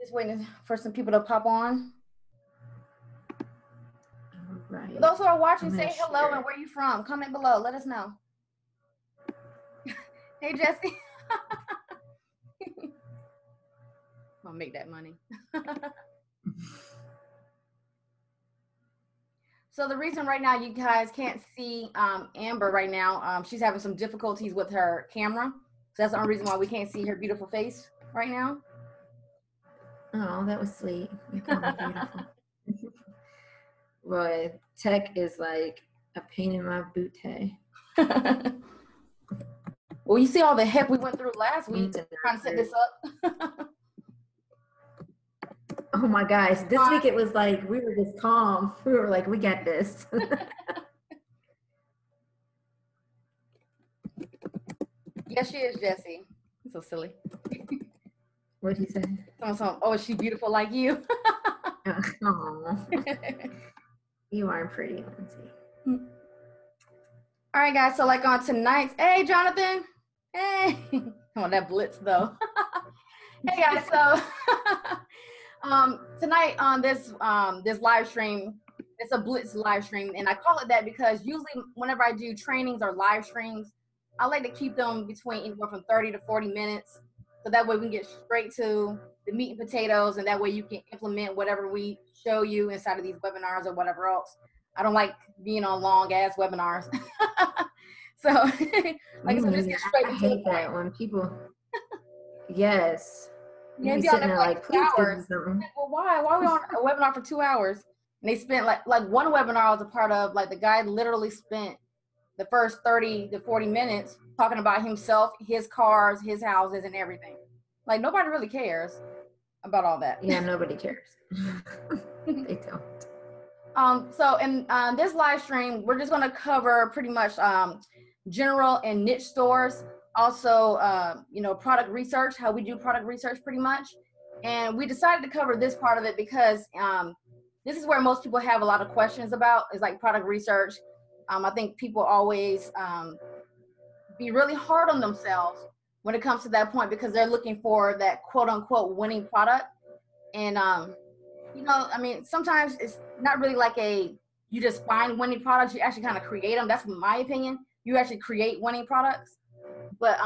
Just waiting for some people to pop on. All right. For those who are watching, say hello and where you from. Comment below. Let us know. Hey, Jesse. I'll make that money. So the reason right now you guys can't see Amber right now, she's having some difficulties with her camera. So that's the only reason why we can't see her beautiful face right now. Oh, that was sweet. You called me beautiful. Boy, tech is like a pain in my booty. Well, you see all the heck we went through last week trying to set this up. Oh my gosh, this week it was like we were just calm. We were like, we got this. Yes, she is, Jesse. So silly. What'd he say? Oh, is she beautiful like you? Oh, you are pretty, Lindsay. All right, guys. So like on tonight's, hey, Jonathan. Hey. Oh, that blitz though. Hey guys. So tonight on this live stream, it's a blitz live stream, and I call it that because usually whenever I do trainings or live streams, I like to keep them between anywhere from 30 to 40 minutes, so that way we can get straight to the meat and potatoes, and that way you can implement whatever we show you inside of these webinars or whatever else. I don't like being on long ass webinars. So like I said, just get straight to the point. When people yes. Yeah, be on there for like 2 hours. Well, why are we on a webinar for 2 hours? And they spent like one webinar I was a part of, like the guy literally spent the first 30 to 40 minutes talking about himself, his cars, his houses, and everything. Like nobody really cares about all that. Yeah, nobody cares. They don't. So in this live stream, we're just going to cover pretty much general and niche stores. Also, product research, how we do product research pretty much. And we decided to cover this part of it because this is where most people have a lot of questions about, is like product research. I think people always be really hard on themselves when it comes to that point because they're looking for that quote unquote winning product. And, sometimes it's not really like you just find winning products, you actually kind of create them. That's my opinion. You actually create winning products. But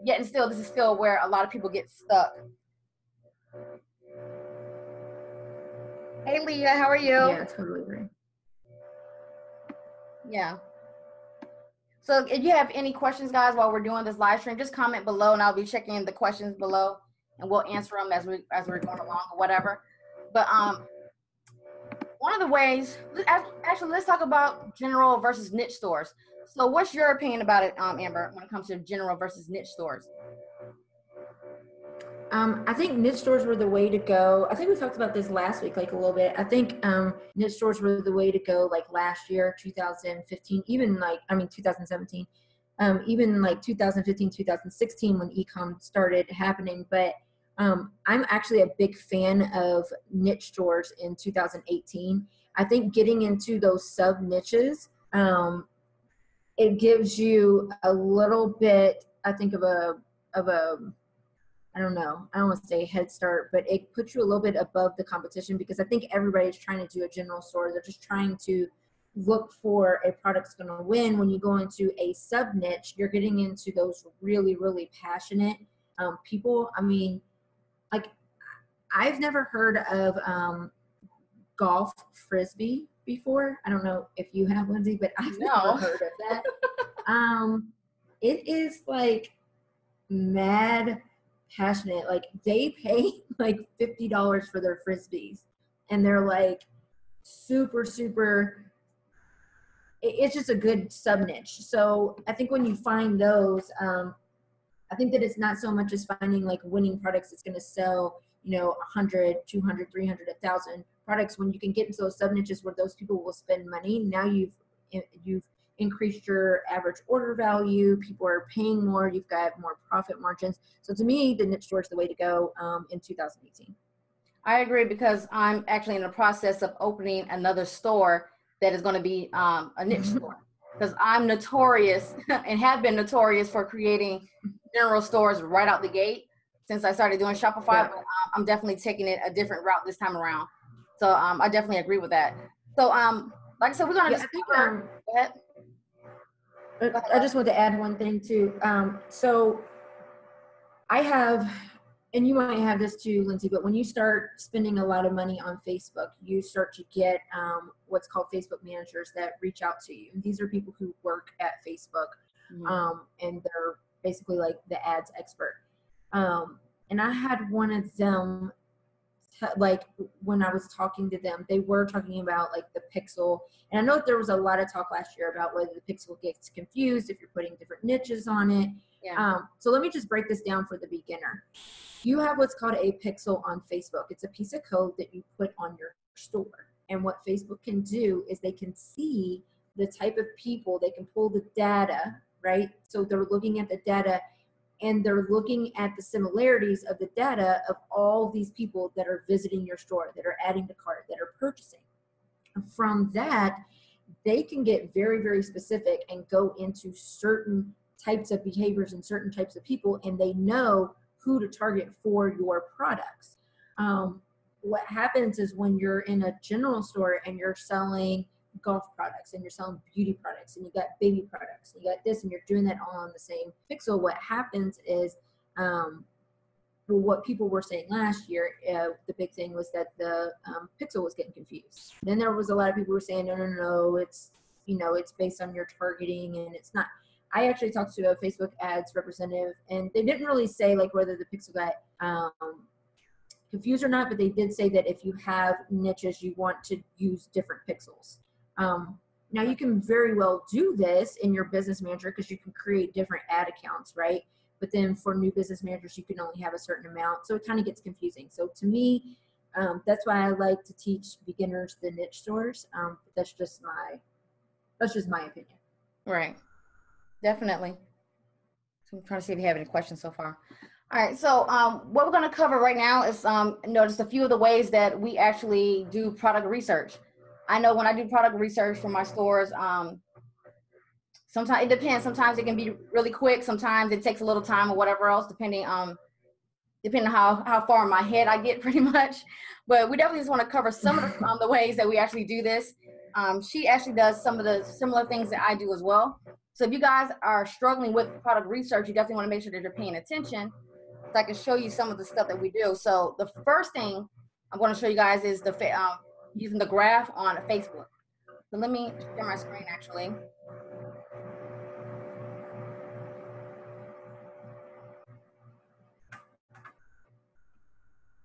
yet and still, this is still where a lot of people get stuck. Hey, Leah, how are you? Yeah, totally agree. Yeah. So if you have any questions, guys, while we're doing this live stream, just comment below, and I'll be checking the questions below, and we'll answer them as we're going along or whatever. But one of the ways, actually, let's talk about general versus niche stores. So what's your opinion about it, Amber, when it comes to general versus niche stores? I think niche stores were the way to go. I think we talked about this last week, like a little bit. I think niche stores were the way to go, like last year, 2015, 2017, even like 2015, 2016 when Ecom started happening. But I'm actually a big fan of niche stores in 2018. I think getting into those sub niches, it gives you a little bit, I think, of a I don't know, I don't want to say head start, but it puts you a little bit above the competition because I think everybody's trying to do a general store. They're just trying to look for a product that's going to win. When you go into a sub niche, you're getting into those really, really passionate people. I mean, like, I've never heard of golf frisbee before. I don't know if you have, Lindsay, but I've never heard of that. It is like mad passionate. Like they pay like $50 for their frisbees, and they're like super, it's just a good sub niche. So I think when you find those, I think that it's not so much as finding like winning products that's going to sell, 100, 200, 300, 1,000 products. When you can get into those sub niches where those people will spend money, now you've increased your average order value. People are paying more. You've got more profit margins. So to me, the niche store is the way to go in 2018. I agree because I'm actually in the process of opening another store that is going to be a niche store because I'm notorious and have been notorious for creating general stores right out the gate since I started doing Shopify. But I'm definitely taking it a different route this time around. So I definitely agree with that. So like I said, we're gonna just cover. Go ahead. I just want to add one thing too. So I have, and you might have this too, Lindsay, but when you start spending a lot of money on Facebook, you start to get what's called Facebook managers that reach out to you. And these are people who work at Facebook, and they're basically like the ads expert. And I had one of them, like when I was talking to them, they were talking about like the pixel. And I know that there was a lot of talk last year about whether the pixel gets confused if you're putting different niches on it. Yeah. So let me just break this down for the beginner. You have what's called a pixel on Facebook. It's a piece of code that you put on your store. And what Facebook can do is they can see the type of people, they can pull the data, right? So they're looking at the data and they're looking at the similarities of the data of all these people that are visiting your store, that are adding to cart, that are purchasing. From that, they can get very, very specific and go into certain types of behaviors and certain types of people, and they know who to target for your products. What happens is when you're in a general store and you're selling golf products and you're selling beauty products and you got baby products and you got this and you're doing that all on the same pixel, what happens is what people were saying last year, the big thing was that the pixel was getting confused. Then there was a lot of people who were saying, no, it's, it's based on your targeting and it's not. I actually talked to a Facebook ads representative and they didn't really say like whether the pixel got confused or not, but they did say that if you have niches, you want to use different pixels. Now you can very well do this in your business manager because you can create different ad accounts, right? But then for new business managers, you can only have a certain amount. So it kind of gets confusing. So to me, that's why I like to teach beginners the niche stores. That's just my opinion. Right. Definitely. So I'm trying to see if you have any questions so far. All right. So what we're going to cover right now is just a few of the ways that we actually do product research. I know when I do product research for my stores, sometimes it depends. Sometimes it can be really quick. Sometimes it takes a little time or whatever else, depending on how far in my head I get pretty much. But we definitely just want to cover some of the ways that we actually do this. She actually does some of the similar things that I do as well. So if you guys are struggling with product research, you definitely want to make sure that you're paying attention so I can show you some of the stuff that we do. So the first thing I'm going to show you guys is using the graph on Facebook. So let me share my screen actually.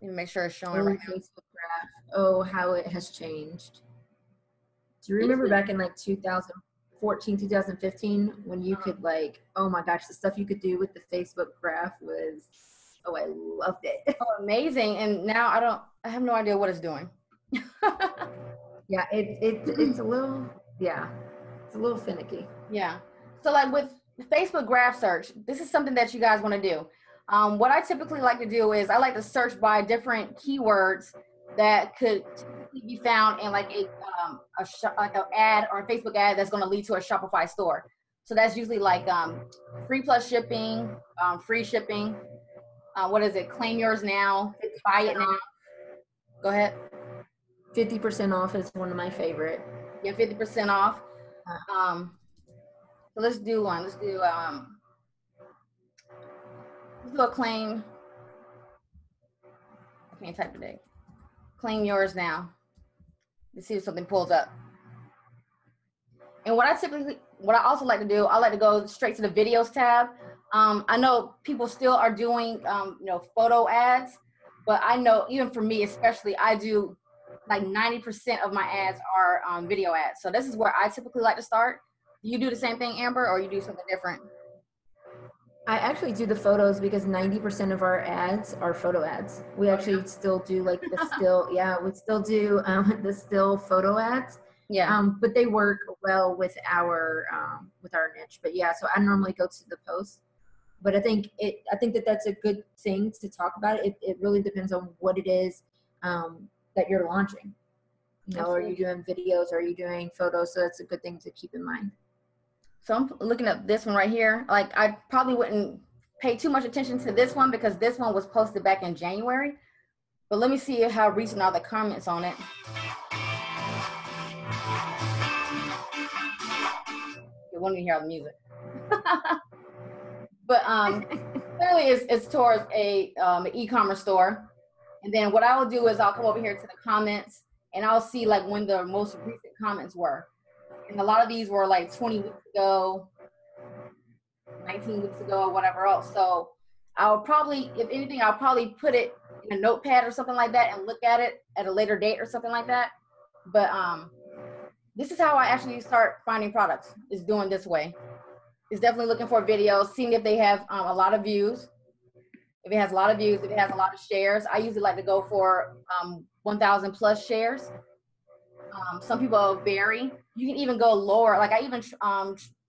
Let me make sure it's showing right now. Facebook graph. Oh, how it has changed. Do you remember back in like 2014, 2015 when you could like, oh my gosh, the stuff you could do with the Facebook graph was, oh, I loved it. Oh, amazing. And now I have no idea what it's doing. Yeah, it's a little, it's a little finicky. Yeah. So like with Facebook graph search, this is something that you guys want to do. What I typically like to do is I like to search by different keywords that could be found in like like an ad or a Facebook ad that's going to lead to a Shopify store. So that's usually like free plus shipping, free shipping. What is it? Claim yours now. Buy it now. Go ahead. 50% off is one of my favorite. Yeah, 50% off. So let's do one. Let's do a claim. I can't type today. Claim yours now. Let's see if something pulls up. And what I also like to do, I like to go straight to the videos tab. I know people still are doing, photo ads, but I know even for me, especially, I do like 90% of my ads are video ads. So this is where I typically like to start. Do you do the same thing, Amber, or you do something different? I actually do the photos because 90% of our ads are photo ads. We actually still do like the still, we still do the still photo ads. Yeah. But they work well with our niche. But yeah, so I normally go to the post. But I think that that's a good thing to talk about. It really depends on what it is that you're launching. Absolutely. Are you doing videos? Are you doing photos? So that's a good thing to keep in mind. So I'm looking at this one right here. Like I probably wouldn't pay too much attention to this one because this one was posted back in January. But let me see how recent are the comments on it. You won't even hear all the music. But clearly it's towards an e-commerce store. And then what I will do is I'll come over here to the comments and I'll see like when the most recent comments were. And a lot of these were like 20 weeks ago, 19 weeks ago, or whatever else. So I'll probably, if anything, I'll probably put it in a notepad or something like that and look at it at a later date or something like that. But this is how I actually start finding products, is doing this way. It's definitely looking for videos, seeing if they have a lot of views. If it has a lot of views, if it has a lot of shares. I usually like to go for 1,000 plus shares. Some people vary. You can even go lower. Like I even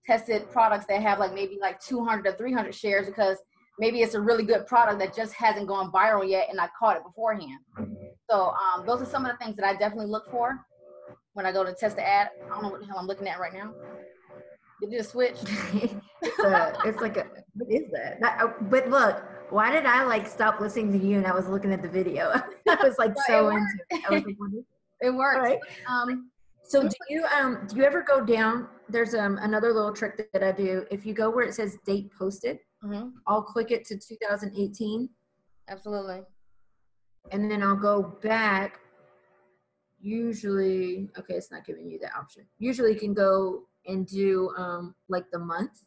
tested products that have like maybe like 200 to 300 shares because maybe it's a really good product that just hasn't gone viral yet and I caught it beforehand. So those are some of the things that I definitely look for when I go to test the ad. I don't know what the hell I'm looking at right now. Did you just switch? It's like what is that? But look, why did I like stop listening to you and I was looking at the video? I was like so into it. I was like, what is it? It works. Right. So do you ever go down? There's another little trick that I do. If you go where it says date posted, I'll click it to 2018. Absolutely. And then I'll go back. Usually, okay, it's not giving you that option. Usually you can go and do like the month,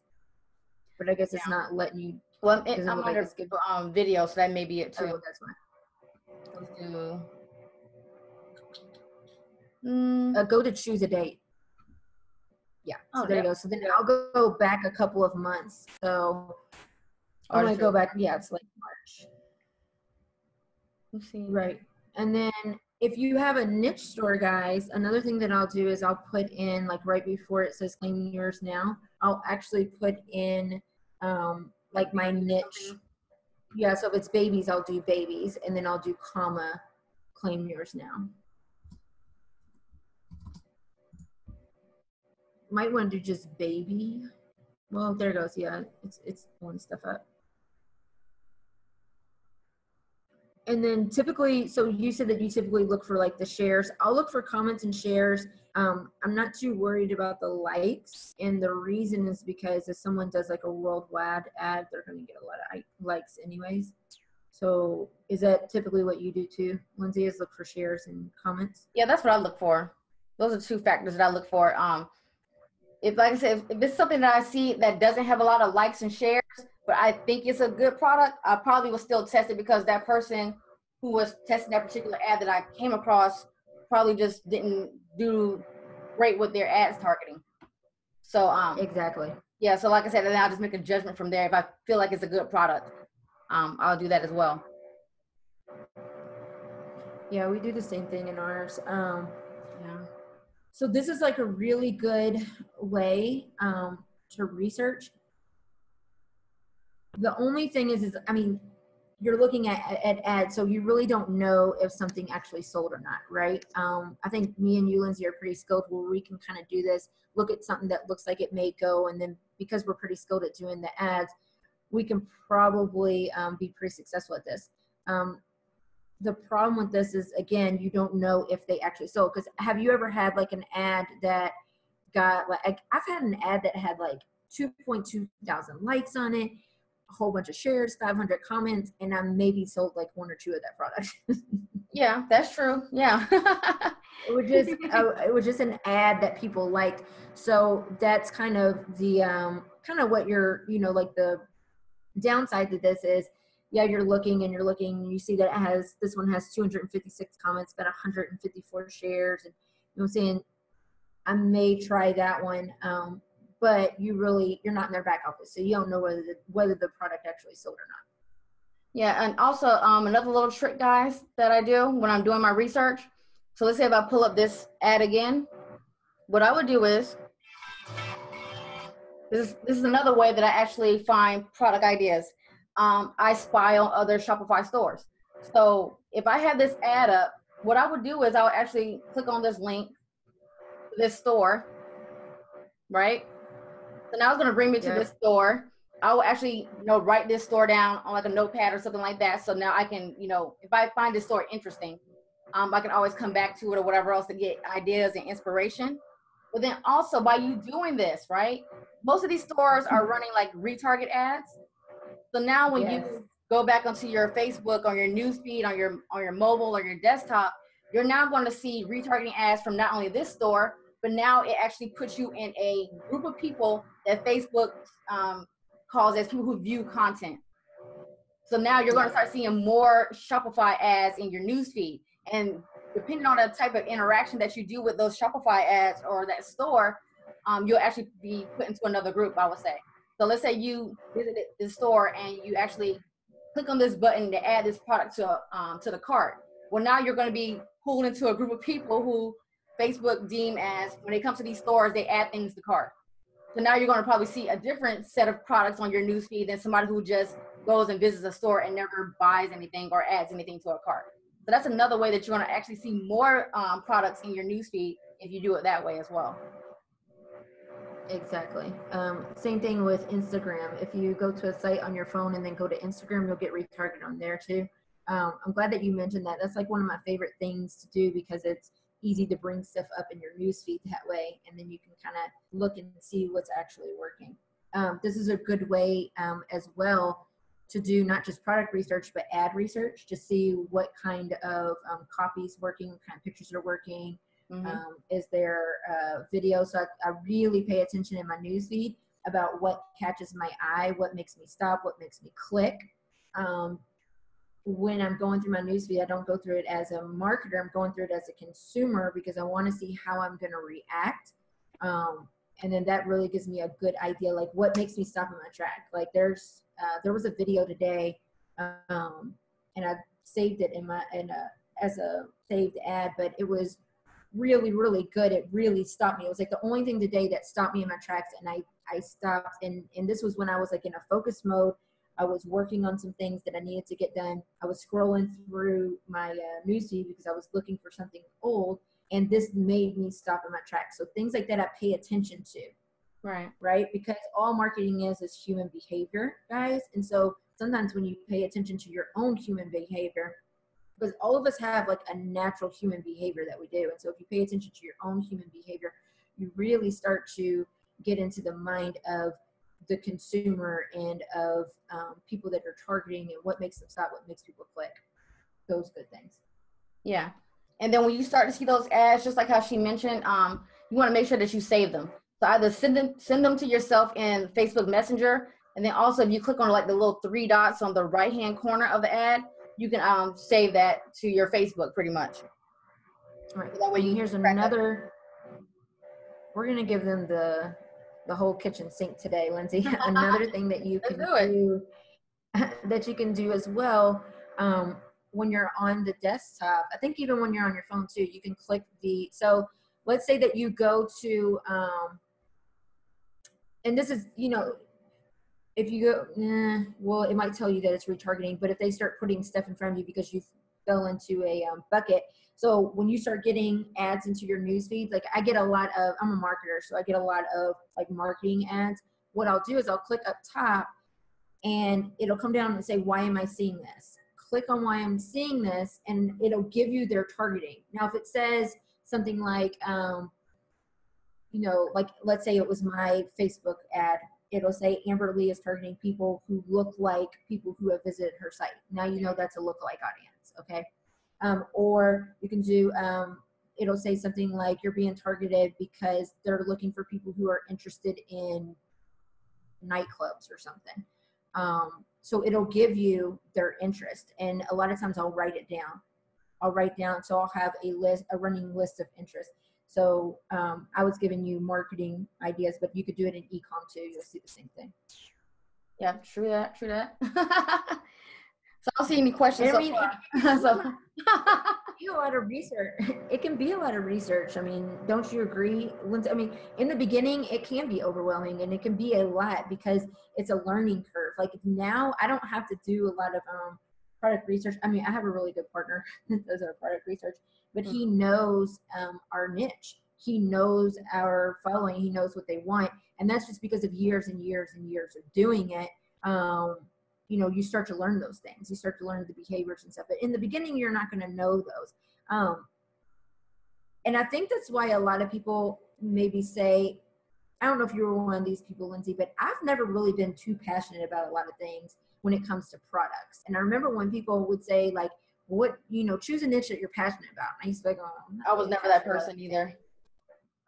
but I guess it's not letting you. Well, I'm under video, so that may be it too. Oh, that's fine. Let's do. Go to choose a date. Yeah, so there you go. So then I'll go back a couple of months. So I'm gonna go back. Yeah, it's like March. Let's see. Right, and then if you have a niche store, guys, another thing that I'll do is I'll put in like right before it says claim yours now, I'll actually put in like my niche. Yeah, so if it's babies, I'll do babies, and then I'll do comma, claim yours now. Might want to do just baby. Well, there it goes. Yeah, it's pulling stuff up. And then typically, so you said that you typically look for like the shares. I'll look for comments and shares. I'm not too worried about the likes. And the reason is because if someone does like a worldwide ad, they're going to get a lot of likes anyways. So is that typically what you do too, Lindsay, is look for shares and comments? Yeah, that's what I look for. Those are two factors that I look for. If, like I said, if it's something that I see that doesn't have a lot of likes and shares, but I think it's a good product, I probably will still test it because that person who was testing that particular ad that I came across probably just didn't do great with their ads targeting. So exactly. Yeah, so like I said, then I'll just make a judgment from there. If I feel like it's a good product, I'll do that as well. Yeah, we do the same thing in ours. Yeah. So this is like a really good way to research. The only thing is I mean, you're looking at ads, so you really don't know if something actually sold or not, right? I think me and you, Lindsay, are pretty skilled where we can kind of do this, look at something that looks like it may go, and then because we're pretty skilled at doing the ads, we can probably be pretty successful at this. The problem with this is, again, you don't know if they actually sold. Because have you ever had like an ad that got like, I've had an ad that had like 2.2 thousand likes on it, a whole bunch of shares, 500 comments, and I maybe sold like one or two of that product. Yeah, that's true. Yeah. it was just an ad that people liked. So that's kind of the what you're, like the downside to this is, yeah, you're looking and you see that this one has 256 comments, got 154 shares, and I'm saying I may try that one, but you're not in their back office, so you don't know whether the product actually sold or not. Yeah, and also another little trick, guys, that I do when I'm doing my research. So let's say if I pull up this ad again, what I would do is, this is another way that I actually find product ideas. I spy on other Shopify stores. So if I have this ad up, what I would do is I would actually click on this link to this store, right? So now it's going to bring me to this store. I will actually, write this store down on like a notepad or something like that. So now I can, if I find this store interesting, I can always come back to it or whatever else to get ideas and inspiration. But then also by you doing this, right? Most of these stores are running like retarget ads. So now when you go back onto your Facebook, on your news feed, on your mobile or your desktop, you're now going to see retargeting ads from not only this store, but now it actually puts you in a group of people that Facebook calls as people who view content. So now you're going to start seeing more Shopify ads in your news feed. And depending on the type of interaction that you do with those Shopify ads or that store, you'll actually be put into another group, I would say. So let's say you visited the store and you actually click on this button to add this product to the cart. Well, now you're going to be pulled into a group of people who Facebook deem as, when they come to these stores, they add things to cart. So now you're going to probably see a different set of products on your newsfeed than somebody who just goes and visits a store and never buys anything or adds anything to a cart. So that's another way that you're going to actually see more products in your newsfeed if you do it that way as well. Exactly. Same thing with Instagram. If you go to a site on your phone and then go to Instagram, you'll get retargeted on there too. I'm glad that you mentioned that. That's like one of my favorite things to do because it's easy to bring stuff up in your newsfeed that way, and then you can kind of look and see what's actually working. This is a good way as well to do not just product research, but ad research to see what kind of copy is working, what kind of pictures are working. Is there video? So I really pay attention in my newsfeed about what catches my eye, what makes me stop, what makes me click. When I'm going through my newsfeed, I don't go through it as a marketer. I'm going through it as a consumer because I want to see how I'm going to react. And then that really gives me a good idea, like what makes me stop in my track. Like there was a video today, and I saved it as a saved ad, but it was really, really good. It really stopped me. It was like the only thing today that stopped me in my tracks, and I stopped. And this was when I was like in a focus mode. I was working on some things that I needed to get done. I was scrolling through my newsfeed because I was looking for something old, and this made me stop in my tracks. So things like that I pay attention to. Right? Because all marketing is human behavior, guys. And so sometimes when you pay attention to your own human behavior, because all of us have like a natural human behavior that we do. And so if you pay attention to your own human behavior, you really start to get into the mind of the consumer and of people that you're targeting and what makes them stop, what makes people click, those good things. Yeah. And then when you start to see those ads, just like how she mentioned, you want to make sure that you save them. So either send them to yourself in Facebook Messenger. And then also if you click on like the little 3 dots on the right-hand corner of the ad, you can save that to your Facebook pretty much. All right. So that way here's another, we're going to give them the whole kitchen sink today, Lindsay. Another thing that you can do that you can do as well when you're on the desktop, I think even when you're on your phone too, you can click so let's say that you go to, and this is, if you go, well, it might tell you that it's retargeting, but if they start putting stuff in front of you because you fell into a bucket. So when you start getting ads into your newsfeed, like I get a lot of, I'm a marketer, so I get a lot of like marketing ads. What I'll do is I'll click up top and it'll come down and say, why am I seeing this? Click on why I'm seeing this and it'll give you their targeting. Now, if it says something like, like let's say it was my Facebook ad, it'll say Amber Lee is targeting people who look like people who have visited her site. Now you know that's a lookalike audience, okay? Or you can do, it'll say something like you're being targeted because they're looking for people who are interested in nightclubs or something. So it'll give you their interest. And a lot of times I'll write it down. So I'll have a running list of interests. So I was giving you marketing ideas, but you could do it in Ecom too. You'll see the same thing. Yeah, true that. So I don't see any questions. I mean, be a lot of research. It can be a lot of research. I mean, don't you agree, Lindsay? I mean, in the beginning, it can be overwhelming and it can be a lot because it's a learning curve. Like now, I don't have to do a lot of product research. I mean, I have a really good partner that does our product research, but he knows our niche. he knows our following, he knows what they want. And that's just because of years and years and years of doing it. You know, you start to learn those things. You start to learn the behaviors and stuff. But in the beginning, you're not going to know those. And I think that's why a lot of people maybe say, I don't know if you were one of these people, Lindsay, but I've never really been too passionate about a lot of things when it comes to products. And I remember when people would say, like, what, you know, choose a niche that you're passionate about. And I used to be like, oh, I was never that person either.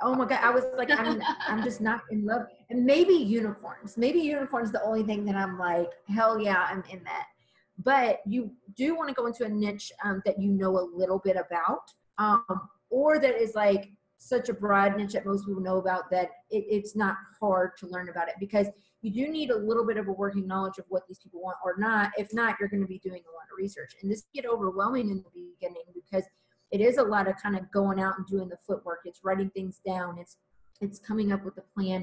Oh my God. I was like, I'm just not in love. And maybe unicorns. Maybe unicorns the only thing that I'm like, hell yeah, I'm in that. But you do want to go into a niche that you know a little bit about, or that is like such a broad niche that most people know about that it's not hard to learn about it, because you do need a little bit of a working knowledge of what these people want or not. If not, you're going to be doing a lot of research. And this can get overwhelming in the beginning because it is a lot of kind of going out and doing the footwork. It's writing things down. It's coming up with a plan.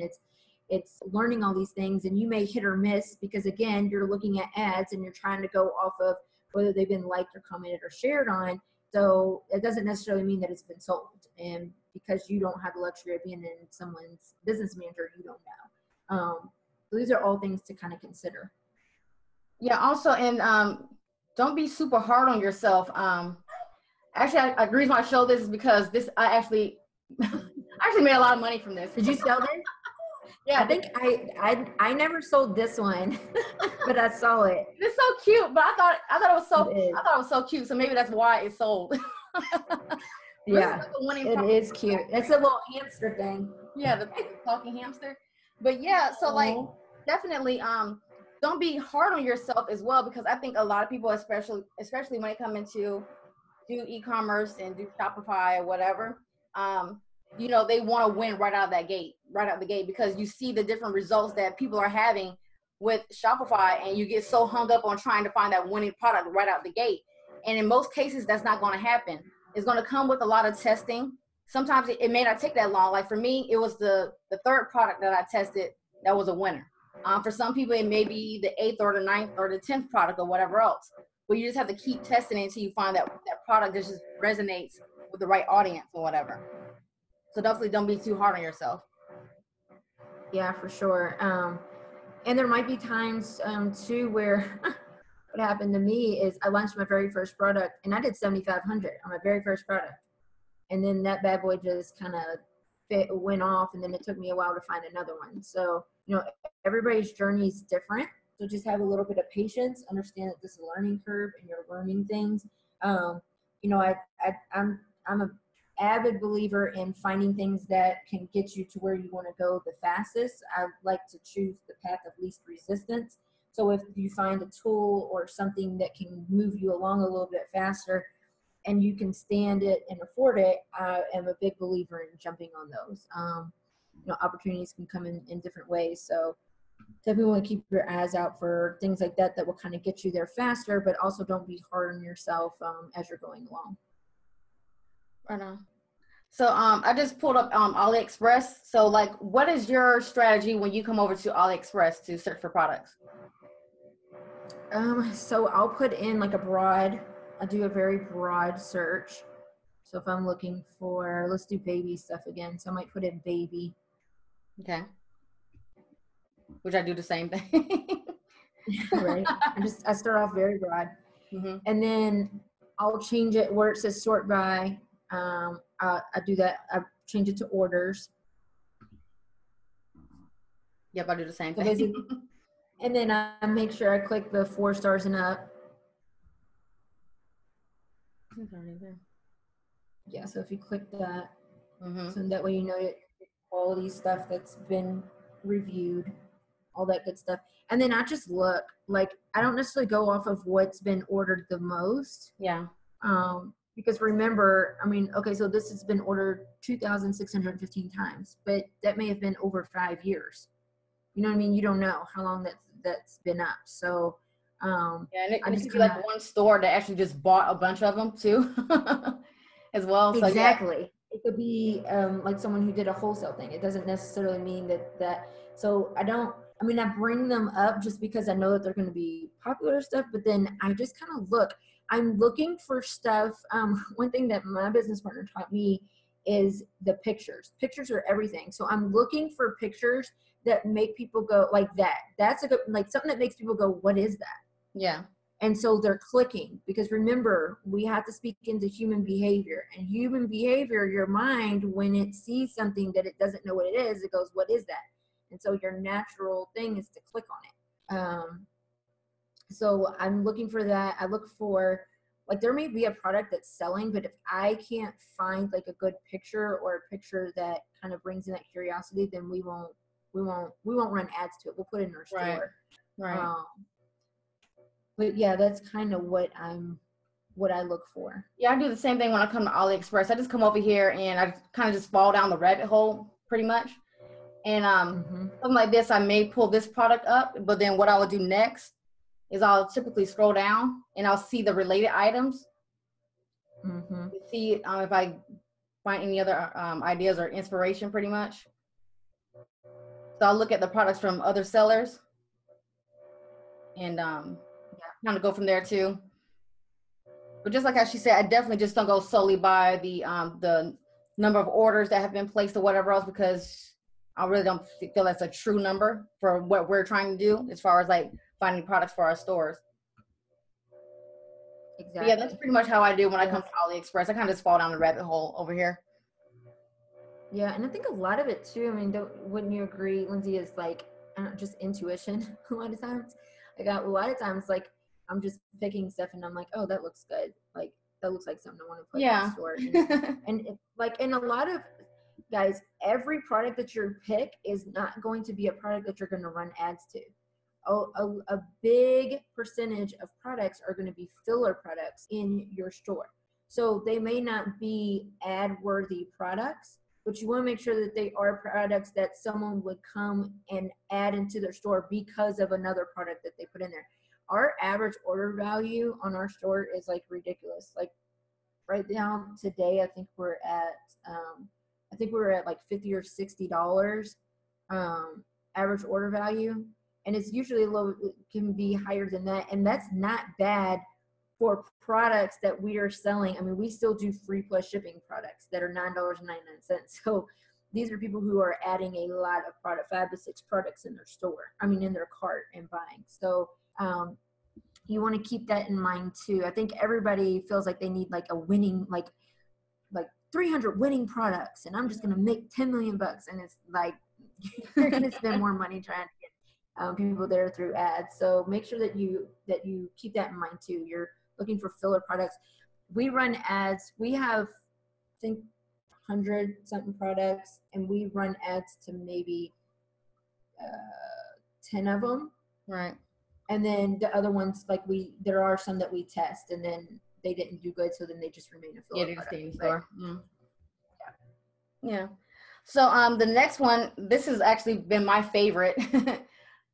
It's learning all these things, and you may hit or miss because, again, you're looking at ads and you're trying to go off of whether they've been liked or commented or shared on. So it doesn't necessarily mean that it's been sold. And because you don't have the luxury of being in someone's business manager, you don't know. So these are all things to kind of consider. Yeah. Also, and don't be super hard on yourself. Actually, the reason why I show this is because I actually made a lot of money from this. Did you sell this? Yeah, I think I never sold this one, but I saw it. It's so cute, but I thought it was so cute. So maybe that's why it sold. Yeah, it is cute. It's a little hamster thing. Yeah, the talking hamster. But yeah, so like definitely don't be hard on yourself as well, because I think a lot of people, especially when it comes into do e-commerce and do Shopify or whatever, you know, they want to win right out the gate, because you see the different results that people are having with Shopify, and you get so hung up on trying to find that winning product right out the gate. And in most cases, that's not going to happen. It's going to come with a lot of testing. Sometimes it may not take that long. Like for me, it was the third product that I tested that was a winner. For some people, it may be the 8th or the 9th or the 10th product or whatever else. But you just have to keep testing it until you find that product that just resonates with the right audience or whatever. So definitely don't be too hard on yourself. Yeah, for sure. And there might be times too where what happened to me is I launched my very first product and I did 7,500 on my very first product. And then that bad boy just kind of went off, and then it took me a while to find another one. So, you know, everybody's journey is different. So just have a little bit of patience, understand that this is a learning curve and you're learning things. You know, I'm an avid believer in finding things that can get you to where you want to go the fastest. I like to choose the path of least resistance. So if you find a tool or something that can move you along a little bit faster and you can stand it and afford it, I am a big believer in jumping on those. You know, opportunities can come in different ways. So definitely want to keep your eyes out for things like that will kind of get you there faster, but also don't be hard on yourself as you're going along. Right on. So I just pulled up Aliexpress. So like, what is your strategy when you come over to Aliexpress to search for products? So I'll put in like I'll do a very broad search. So if I'm looking for, let's do baby stuff again. So I might put in baby. Okay. Which I do the same thing. Right. I start off very broad. Mm-hmm. And then I'll change it where it says sort by. I do that. I change it to orders. Yep, I do the same thing. And then I make sure I click the 4 stars and up. Yeah, so if you click that, so that way you know quality stuff that's been reviewed, all that good stuff. And then I just look, like, I don't necessarily go off of what's been ordered the most. Yeah. Because remember, I mean, okay, so this has been ordered 2,615 times, but that may have been over 5 years. You know what I mean? You don't know how long that's been up. So, yeah, and it could be like one store that actually just bought a bunch of them too, as well. So, exactly. Yeah. It could be like someone who did a wholesale thing. It doesn't necessarily mean that. So I bring them up just because I know that they're going to be popular stuff, but then I just kind of look. I'm looking for stuff. One thing that my business partner taught me is the pictures. Pictures are everything. So I'm looking for pictures that make people go like that. That's a good, like something that makes people go, what is that? Yeah. And so they're clicking, because remember, we have to speak into human behavior, and human behavior, your mind, when it sees something that it doesn't know what it is, it goes, what is that? And so your natural thing is to click on it. So I'm looking for that. I look for, like, there may be a product that's selling, but if I can't find like a good picture or a picture that kind of brings in that curiosity, then we won't run ads to it. We'll put it in our store. Right. But yeah, that's kind of what I look for. Yeah, I do the same thing when I come to AliExpress. I just come over here and I kind of just fall down the rabbit hole pretty much. And something like this, I may pull this product up, but then what I will do next is I'll typically scroll down and I'll see the related items. See if I find any other ideas or inspiration pretty much. So I'll look at the products from other sellers and kind of go from there too. But just like how she said, I definitely just don't go solely by the number of orders that have been placed or whatever else, because I really don't feel that's a true number for what we're trying to do as far as like finding products for our stores. Exactly. But yeah, that's pretty much how I do when I come to AliExpress. I kind of just fall down the rabbit hole over here. Yeah, and I think a lot of it too, I mean, wouldn't you agree, Lindsay, is like just intuition a lot of times. I got a lot of times, like, I'm just picking stuff and I'm like, oh, that looks good. Like, that looks like something I want to put in the store. And a lot of guys, every product that you pick is not going to be a product that you're going to run ads to. A big percentage of products are going to be filler products in your store. So they may not be ad worthy products, but you want to make sure that they are products that someone would come and add into their store because of another product that they put in there. Our average order value on our store is like ridiculous. Like right now today, I think we're at like $50 or $60 average order value, and it's usually low. It can be higher than that, and that's not bad for products that we are selling. I mean, we still do free plus shipping products that are $9.99. So these are people who are adding a lot of product, 5 to 6 products in their store. I mean, in their cart and buying. So you want to keep that in mind too. I think everybody feels like they need like a winning, like 300 winning products, and I'm just going to make 10 million bucks. And it's like, you're going to spend more money trying to get people there through ads. So make sure that you keep that in mind too. You're looking for filler products. We run ads. We have, I think, 100 something products, and we run ads to maybe 10 of them. Right. And then the other ones, like there are some that we test, and then they didn't do good, so then they just remain a filler product. Stay in store. Yeah. So the next one, this has actually been my favorite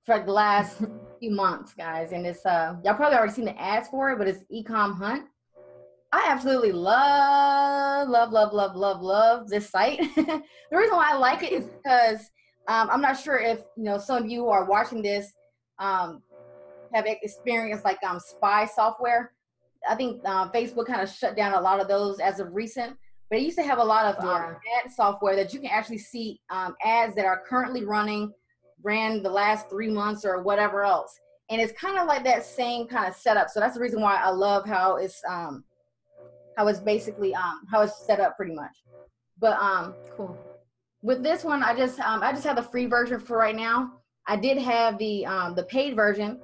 for the last few months, guys, and it's y'all probably already seen the ads for it, but it's Ecom Hunt. I absolutely love this site. The reason why I like it is because I'm not sure if some of you who are watching this have experienced like spy software. I think Facebook kind of shut down a lot of those as of recent, but it used to have a lot of ad software that you can actually see ads that are currently ran the last 3 months or whatever else. And it's kind of like that same kind of setup. So that's the reason why I love how it's basically how it's set up pretty much. But cool. With this one, I just have the free version for right now. I did have the paid version,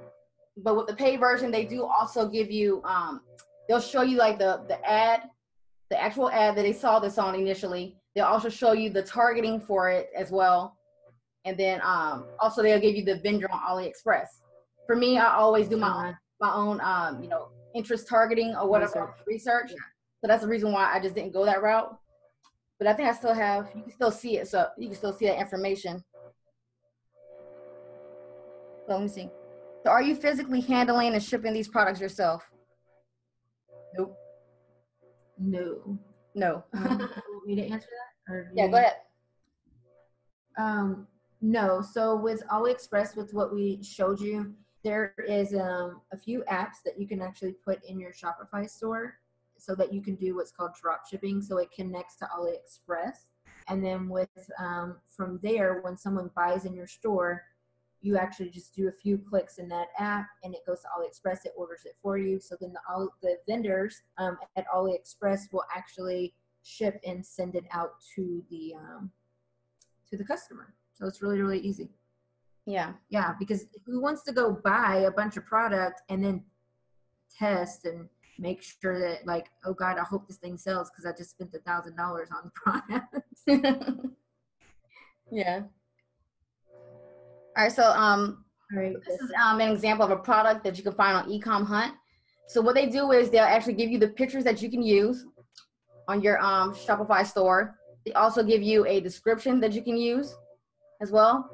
but with the paid version, they do also give you they'll show you like the actual ad that they saw this on initially. They'll also show you the targeting for it as well, and then also they'll give you the vendor on AliExpress. For me, I always do my own interest targeting or whatever research. Yeah. So that's the reason why I just didn't go that route. But I think I still have. You can still see it, so you can still see that information. So let me see. So are you physically handling and shipping these products yourself? Nope. No. You want me to answer that? Or yeah, go ahead. No. So with AliExpress, with what we showed you, there is a few apps that you can actually put in your Shopify store. so that you can do what's called drop shipping. So it connects to Aliexpress. And then with from there, when someone buys in your store, you actually just do a few clicks in that app and it goes to Aliexpress, it orders it for you. So then the vendors at Aliexpress will actually ship and send it out to the customer. So it's really, really easy. Yeah. Yeah, because who wants to go buy a bunch of product and then test and make sure that, like, oh God, I hope this thing sells because I just spent $1,000 on the product. Yeah. All right. So this is an example of a product that you can find on EECOM Hunt. So what they do is they'll actually give you the pictures that you can use on your Shopify store. They also give you a description that you can use as well.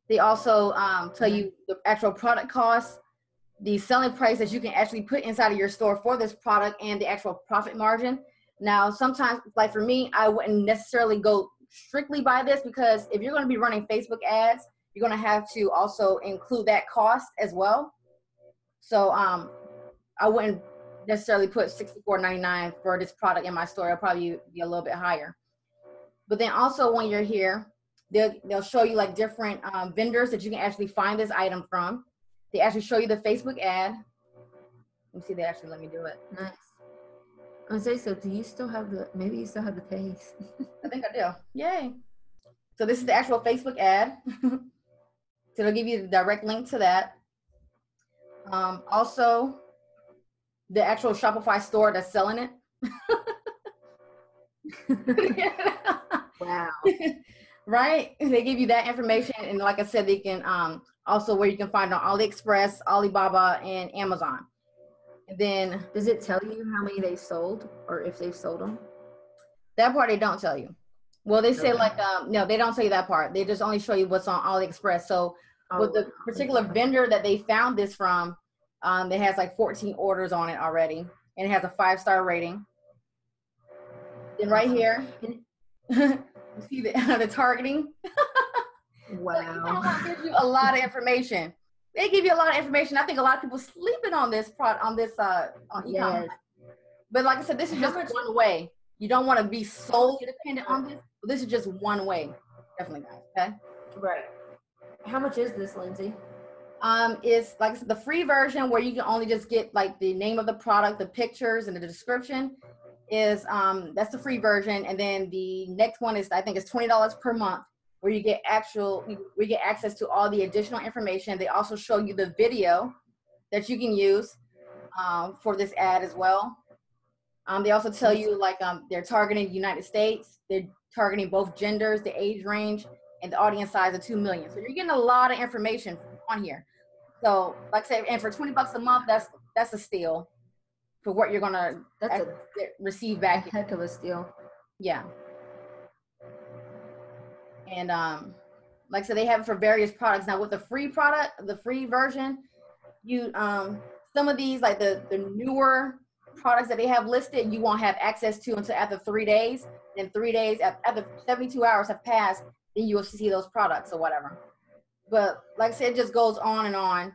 They also tell you the actual product cost, the selling price that you can actually put inside of your store for this product, and the actual profit margin. Now, sometimes, like for me, I wouldn't necessarily go strictly by this, because if you're going to be running Facebook ads, you're going to have to also include that cost as well. So I wouldn't necessarily put $64.99 for this product in my store. It'll probably be a little bit higher. But then also when you're here, they'll show you like different vendors that you can actually find this item from. They actually show you the Facebook ad. Let me see, they actually let me do it. Nice. I would say, so do you still have maybe you still have the page? I think I do. Yay. So this is the actual Facebook ad. So it'll give you the direct link to that. Also, the actual Shopify store that's selling it. Wow. Right? They give you that information. And like I said, they can also where you can find on AliExpress, Alibaba, and Amazon. And then does it tell you how many they sold or if they've sold them? That part they don't tell you. Well, they say like no, they don't tell you that part. They just only show you what's on AliExpress. So with the particular vendor that they found this from, it has like 14 orders on it already, and it has a 5-star rating. Then right here, you see the targeting. Wow. So gives you a lot of information. They give you a lot of information. I think a lot of people sleeping on this on Ecom. Yes. But like I said, this is just one way. You don't want to be solely dependent on this. But this is just one way. Definitely, guys. Okay. Right. How much is this, Lindsay? It's like I said, the free version where you can only just get like the name of the product, the pictures, and the description is that's the free version. And then the next one is, I think it's $20 per month, where you get access to all the additional information. They also show you the video that you can use for this ad as well. They also tell you like they're targeting the United States. They're targeting both genders, the age range, and the audience size of 2 million. So you're getting a lot of information on here. So like I said, and for $20 a month, that's a steal for what you're gonna receive back. A heck of a steal. Yeah. And like I said, they have it for various products. Now with the free product, the free version, you some of these like the newer products that they have listed, you won't have access to until after 3 days. Then 3 days after 72 hours have passed, then you will see those products or whatever. But like I said, it just goes on and on.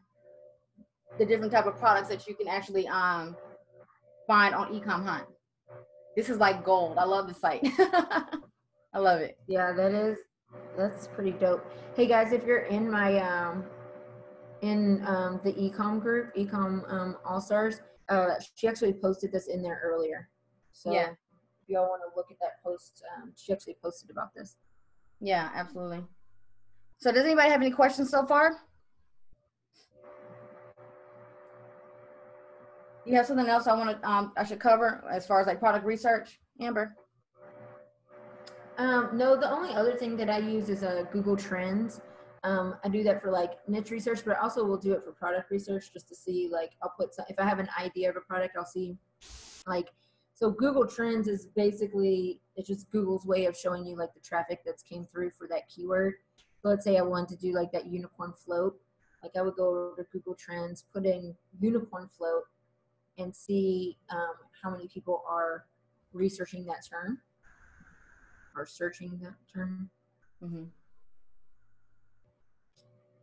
The different type of products that you can actually find on EECOM Hunt. This is like gold. I love the site. I love it. Yeah, that's pretty dope. Hey guys, if you're in my the Ecom group, Ecom All Stars, she actually posted this in there earlier. So yeah, if y'all want to look at that post, she actually posted about this. Yeah, absolutely. So does anybody have any questions so far? You have something else I should cover as far as like product research, Amber? No, the only other thing that I use is Google Trends. I do that for like niche research, but I also will do it for product research just to see, like, I'll put some, if I have an idea of a product, I'll see like, so Google Trends is basically, it's just Google's way of showing you like the traffic that's came through for that keyword. So let's say I wanted to do like that unicorn float. Like I would go over to Google Trends, put in unicorn float and see how many people are researching that term or searching that term. Mm-hmm.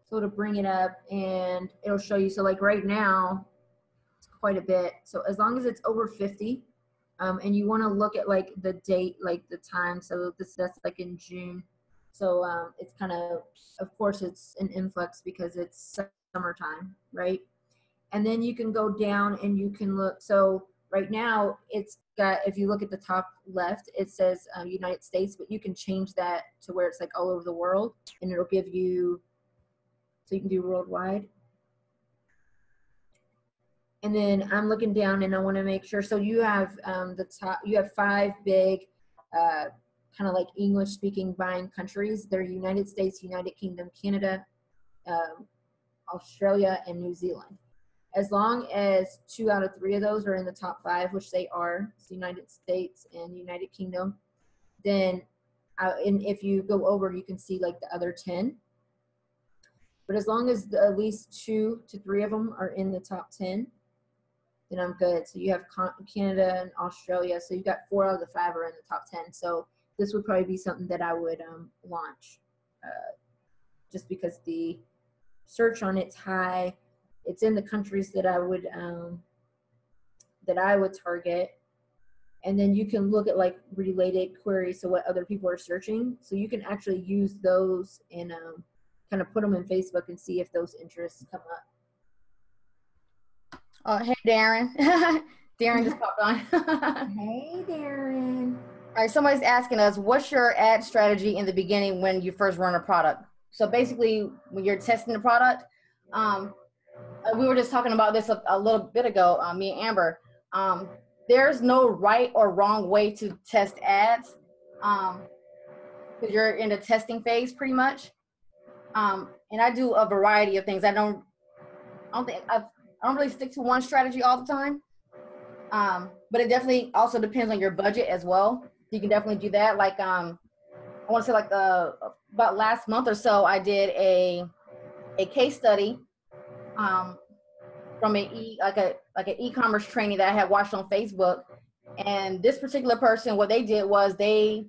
So to bring it up and it'll show you. So like right now, it's quite a bit. So as long as it's over 50, And you want to look at like the date, like the time. So that's like in June. So it's kind of course, it's an influx because it's summertime, right? And then you can go down and you can look. So right now it's got, if you look at the top left, it says United States, but you can change that to where it's like all over the world, and it'll give you, so you can do worldwide. And then I'm looking down and I want to make sure. So you have the top, you have 5 big kind of like English speaking buying countries. They're United States, United Kingdom, Canada, Australia, and New Zealand. As long as 2 out of 3 of those are in the top 5, which they are, it's the United States and United Kingdom, then and if you go over, you can see like the other 10. But as long as at least 2 to 3 of them are in the top 10, then I'm good. So you have Canada and Australia. So you got 4 out of the 5 are in the top 10. So this would probably be something that I would launch, just because the search on it's high. It's in the countries that I would target. And then you can look at like related queries, so what other people are searching. So you can actually use those and kind of put them in Facebook and see if those interests come up. Hey, Darren. Darren just popped on. Hey, Darren. All right, somebody's asking us, what's your ad strategy in the beginning when you first run a product? So basically, when you're testing the product, we were just talking about this a little bit ago, me and Amber. There's no right or wrong way to test ads, because you're in the testing phase pretty much. And I do a variety of things. I don't really stick to one strategy all the time. But it definitely also depends on your budget as well. You can definitely do that. Like, I want to say like about last month or so, I did a case study from an e-commerce training that I had watched on Facebook. And this particular person, what they did was they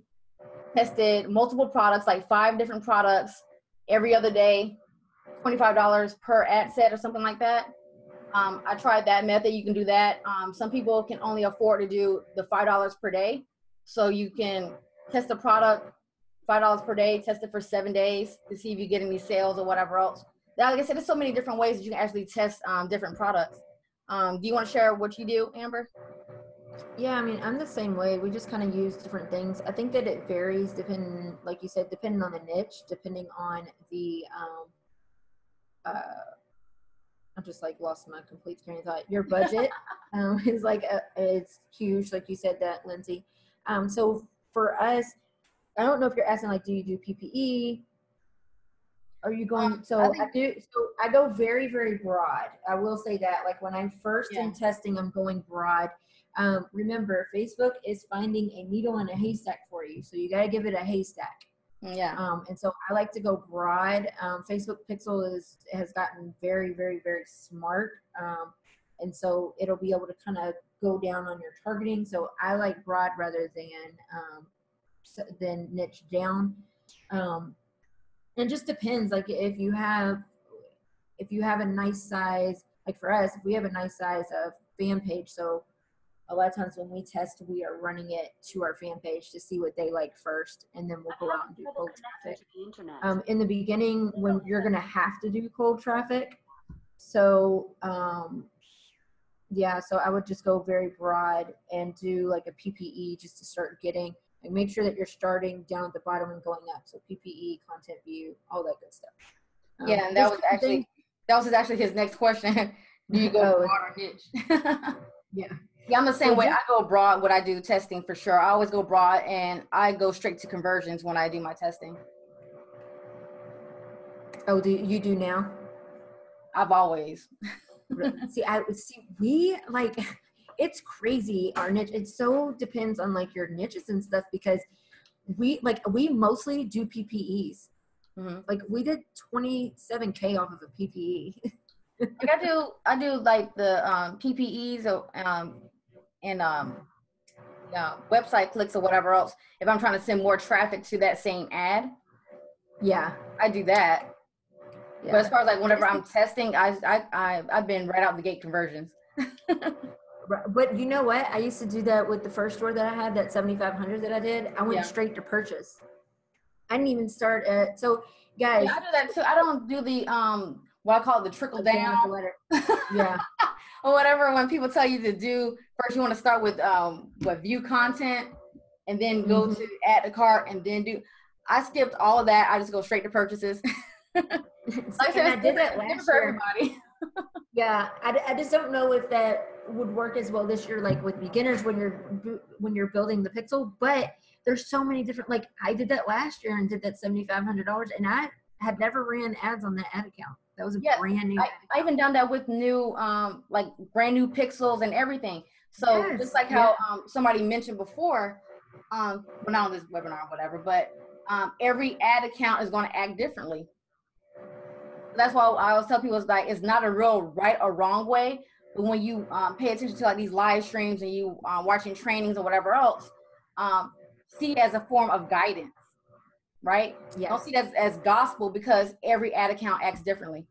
tested multiple products, like 5 different products every other day, $25 per ad set or something like that. I tried that method. You can do that. Some people can only afford to do the $5 per day. So you can test the product $5 per day, test it for 7 days to see if you get any sales or whatever else. Like I said, there's so many different ways that you can actually test different products. Do you want to share what you do, Amber? Yeah, I mean, I'm the same way. We just kind of use different things. I think that it varies depending, like you said, depending on the niche, depending on the, I just like lost my complete train of thought. Your budget is like, it's huge. Like you said that, Lindsay. So for us, I don't know if you're asking, like, do you do PPE? Are you going, I go very, very broad. I will say that, like, when I'm first in testing, I'm going broad. Remember, Facebook is finding a needle in a haystack for you. So you got to give it a haystack. Yeah. And so I like to go broad. Facebook Pixel has gotten very, very, very smart. And so it'll be able to kind of go down on your targeting. So I like broad rather than niche down. It just depends. Like if you have a nice size, like for us, if we have a nice size of fan page, so a lot of times when we test, we are running it to our fan page to see what they like first, and then we'll go out and do cold traffic. In the beginning, when you're going to have to do cold traffic. So, so I would just go very broad and do like a PPE just to start getting, and make sure that you're starting down at the bottom and going up. So PPE, content view, all that good stuff. Yeah, and that was actually his next question. Do you go broad or niche? Yeah, I'm the same way. I go broad when I do testing for sure. I always go broad, and I go straight to conversions when I do my testing. Oh, do you do now? I've always. We like, it's crazy, our niche. It so depends on like your niches and stuff, because we mostly do PPEs. Mm-hmm. Like we did 27K off of a PPE. Like I do like the PPEs and website clicks or whatever else. If I'm trying to send more traffic to that same ad, I do that. But as far as like whenever I'm testing, I've been right out the gate conversions. But you know what? I used to do that with the first store that I had, that 7,500 that I did. I went straight to purchase. I didn't even start at, so guys. Yeah, I do that too. I don't do the, what I call the trickle down. Yeah. Or whatever. When people tell you to do, first you want to start with view content and then go to add to cart and then do. I skipped all of that. I just go straight to purchases. Like I said, I did that last year. Everybody. Yeah, I just don't know if that would work as well this year, like with beginners when you're building the pixel. But there's so many different. Like I did that last year and did that $7,500, and I had never ran ads on that ad account. That was a brand new. I even done that with new, like brand new pixels and everything. So just like how somebody mentioned before, well, not on this webinar or whatever, but every ad account is going to act differently. That's why I always tell people, it's not a real right or wrong way, but when you pay attention to like these live streams and you watching trainings or whatever else, see it as a form of guidance, right? Yes. Don't see it as gospel, because every ad account acts differently.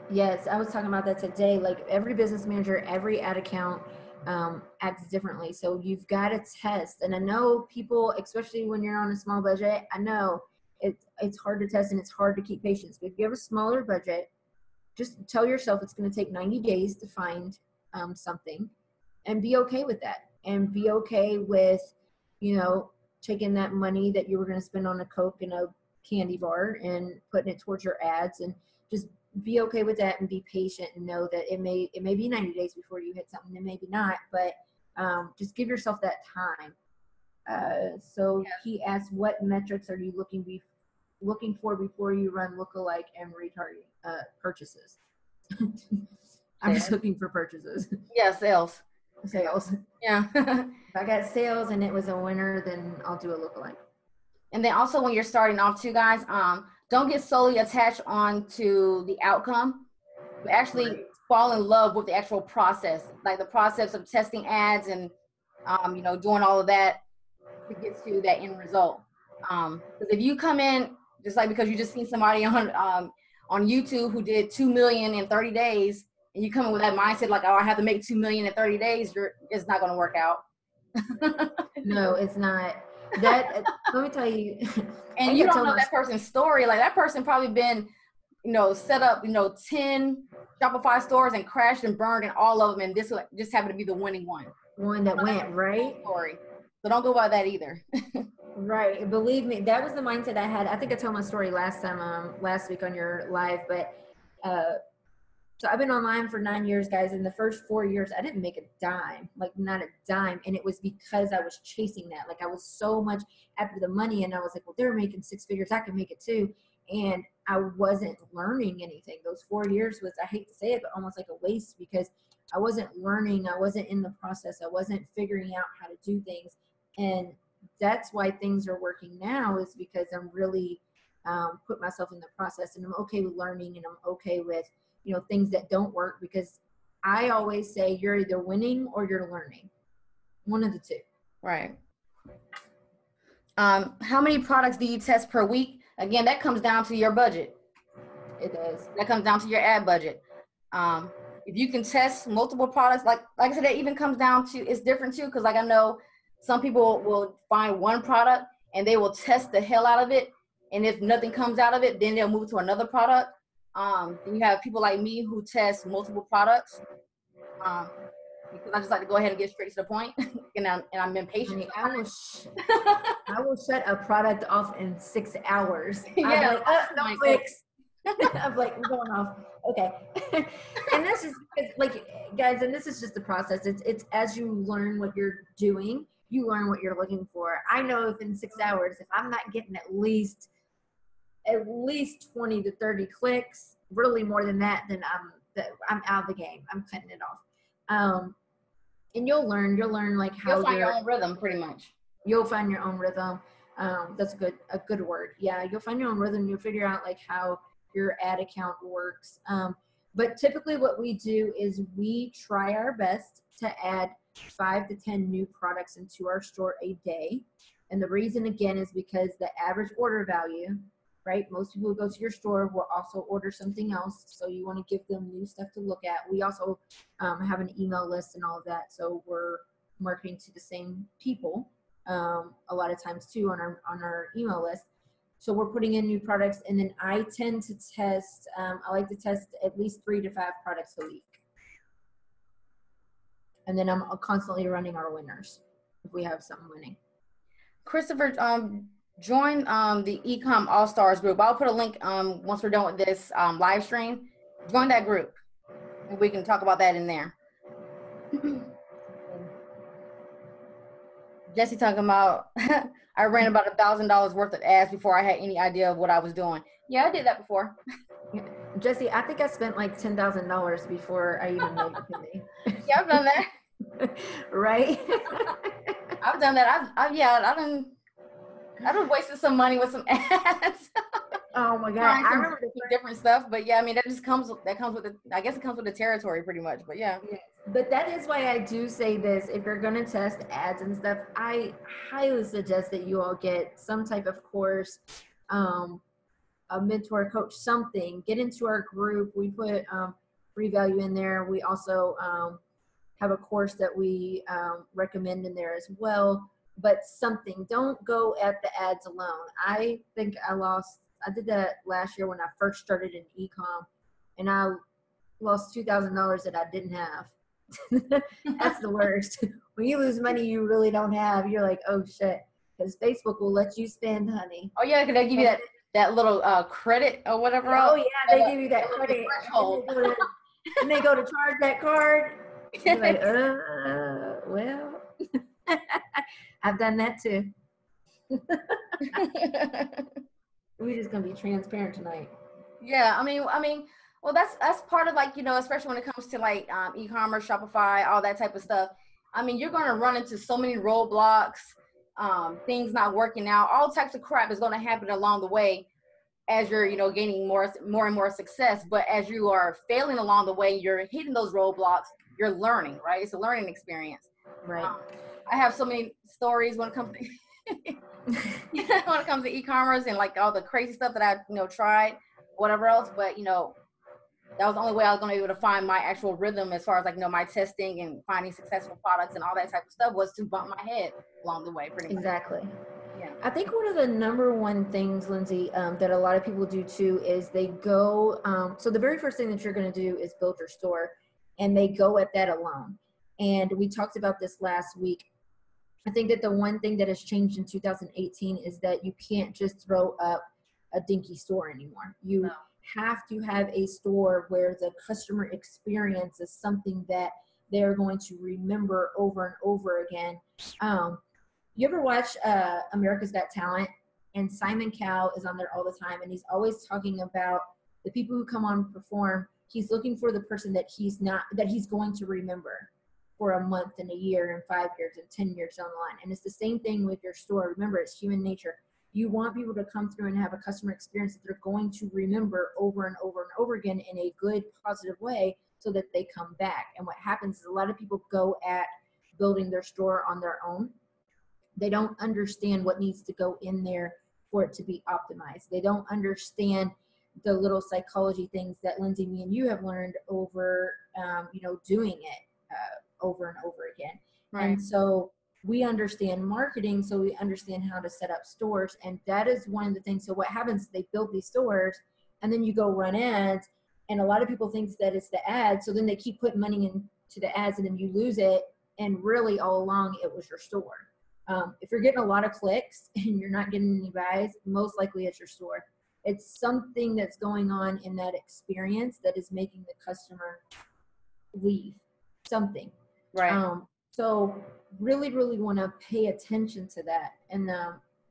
Yes, I was talking about that today. Like every business manager, every ad account acts differently. So you've got to test. And I know people, especially when you're on a small budget, I know it's hard to test and it's hard to keep patience. But if you have a smaller budget, just tell yourself it's going to take 90 days to find something, and be okay with that. And be okay with, taking that money that you were going to spend on a Coke and a candy bar and putting it towards your ads, and just be okay with that and be patient and know that it may be 90 days before you hit something, and maybe not, but just give yourself that time. He asked, what metrics are you looking for before you run lookalike and retargeting purchases? I'm just looking for purchases. Yeah, sales. Yeah. If I got sales and it was a winner, then I'll do a lookalike. And then also when you're starting off too, guys, don't get solely attached onto the outcome, but actually fall in love with the actual process, like the process of testing ads and, doing all of that to get to that end result. Because if you come in just like because you just seen somebody on YouTube who did 2 million in 30 days, and you come in with that mindset like, oh, I have to make 2 million in 30 days, it's not going to work out. No, it's not. That let me tell you. And you don't know that person's story. Like that person probably been, set up, 10 Shopify stores and crashed and burned in all of them, and this just happened to be the winning one. One that went right. Story. So don't go by that either. Right. Believe me, that was the mindset I had. I think I told my story last week on your live, but so I've been online for 9 years, guys. In the first 4 years, I didn't make a dime, like not a dime. And it was because I was chasing that. Like I was so much after the money, and I was like, well, they're making 6 figures. I can make it too. And I wasn't learning anything. Those 4 years was, I hate to say it, but almost like a waste, because I wasn't learning. I wasn't in the process. I wasn't figuring out how to do things. And that's why things are working now, is because I'm really put myself in the process, and I'm okay with learning, and I'm okay with, things that don't work, because I always say you're either winning or you're learning. One of the two. Right. How many products do you test per week? Again, that comes down to your budget. It does. That comes down to your ad budget. If you can test multiple products, like I said, that even comes down to, it's different too, because like I know some people will find one product and they will test the hell out of it, and if nothing comes out of it, then they'll move to another product. Then you have people like me who test multiple products, because I just like to go ahead and get straight to the point, and I'm impatient. I will shut a product off in 6 hours. Yeah, I'm like, no clicks. I'm like, we're going off. Okay. And this is like, guys, and this is just the process. It's as you learn what you're doing, you learn what you're looking for. I know if in 6 hours, if I'm not getting at least 20 to 30 clicks, really more than that, then I'm out of the game. I'm cutting it off. And you'll learn like how you'll find your own rhythm, pretty much. You'll find your own rhythm. That's a good word. Yeah, you'll find your own rhythm. You'll figure out like how your ad account works. But typically what we do is we try our best to add 5 to 10 new products into our store a day. And the reason, again, is because the average order value right? Most people who go to your store will also order something else. So you want to give them new stuff to look at. We also have an email list and all of that. So we're marketing to the same people a lot of times too on our email list. So we're putting in new products, and then I tend to test, I like to test at least 3 to 5 products a week. And then I'm constantly running our winners if we have something winning. Christopher, join the Ecom All-Stars group. I'll put a link once we're done with this live stream. Join that group, and we can talk about that in there. Jesse talking about, I ran about $1,000 worth of ads before I had any idea of what I was doing. Yeah, I did that before. Jesse, I think I spent like $10,000 before I even made it to me. Yeah, I've done that. Right? I've done that. I done wasted some money with some ads. Oh my God. I remember different stuff, but yeah, I mean, that comes with the, I guess it comes with the territory pretty much, but yeah. Yes. But that is why I do say this. If you're going to test ads and stuff, I highly suggest that you all get some type of course, a mentor, coach, something. Get into our group. We put free value in there. We also have a course that we recommend in there as well. But something. Don't go at the ads alone. I think I did that last year when I first started in Ecom, and I lost $2,000 that I didn't have. That's the worst. When you lose money you really don't have, you're like, oh shit, because Facebook will let you spend, honey. Oh yeah, because they give you that little credit or whatever. Oh yeah, they give you that credit. And they go to charge that card. You're like, well, I've done that too. We're just gonna be transparent tonight. Yeah, I mean, well, that's part of, like, you know, especially when it comes to like e-commerce, Shopify, all that type of stuff. I mean, you're gonna run into so many roadblocks, things not working out, all types of crap is gonna happen along the way as you're, you know, gaining more and more success. But as you are failing along the way, you're hitting those roadblocks, you're learning, right? It's a learning experience. Right. I have so many stories when it comes to when it comes to e-commerce and like all the crazy stuff that I, you know, tried, whatever else. But, you know, that was the only way I was going to be able to find my actual rhythm as far as, like, you know, my testing and finding successful products and all that type of stuff, was to bump my head along the way, pretty much. Exactly. Yeah. I think one of the number one things, Lindsay, that a lot of people do too is they go, so the very first thing that you're going to do is build your store, and they go at that alone. And we talked about this last week. I think that the one thing that has changed in 2018 is that you can't just throw up a dinky store anymore. You have to have a store where the customer experience is something that they're going to remember over and over again. You ever watch America's Got Talent? And Simon Cowell is on there all the time, and he's always talking about the people who come on and perform. He's looking for the person that he's going to remember for a month and a year and 5 years and 10 years down the line. And it's the same thing with your store. Remember, it's human nature. You want people to come through and have a customer experience that they're going to remember over and over and over again in a good, positive way, so that they come back. And what happens is a lot of people go at building their store on their own. They don't understand what needs to go in there for it to be optimized. They don't understand the little psychology things that Lindsay, me and you have learned over, doing it over and over again. Right. And so we understand marketing, so we understand how to set up stores. And that is one of the things. So what happens is they build these stores, and then you go run ads, and a lot of people think that it's the ads. So then they keep putting money into the ads, and then you lose it. And really all along it was your store. If you're getting a lot of clicks and you're not getting any buys, most likely it's your store. It's something that's going on in that experience that is making the customer leave something. Right. So really, really want to pay attention to that. And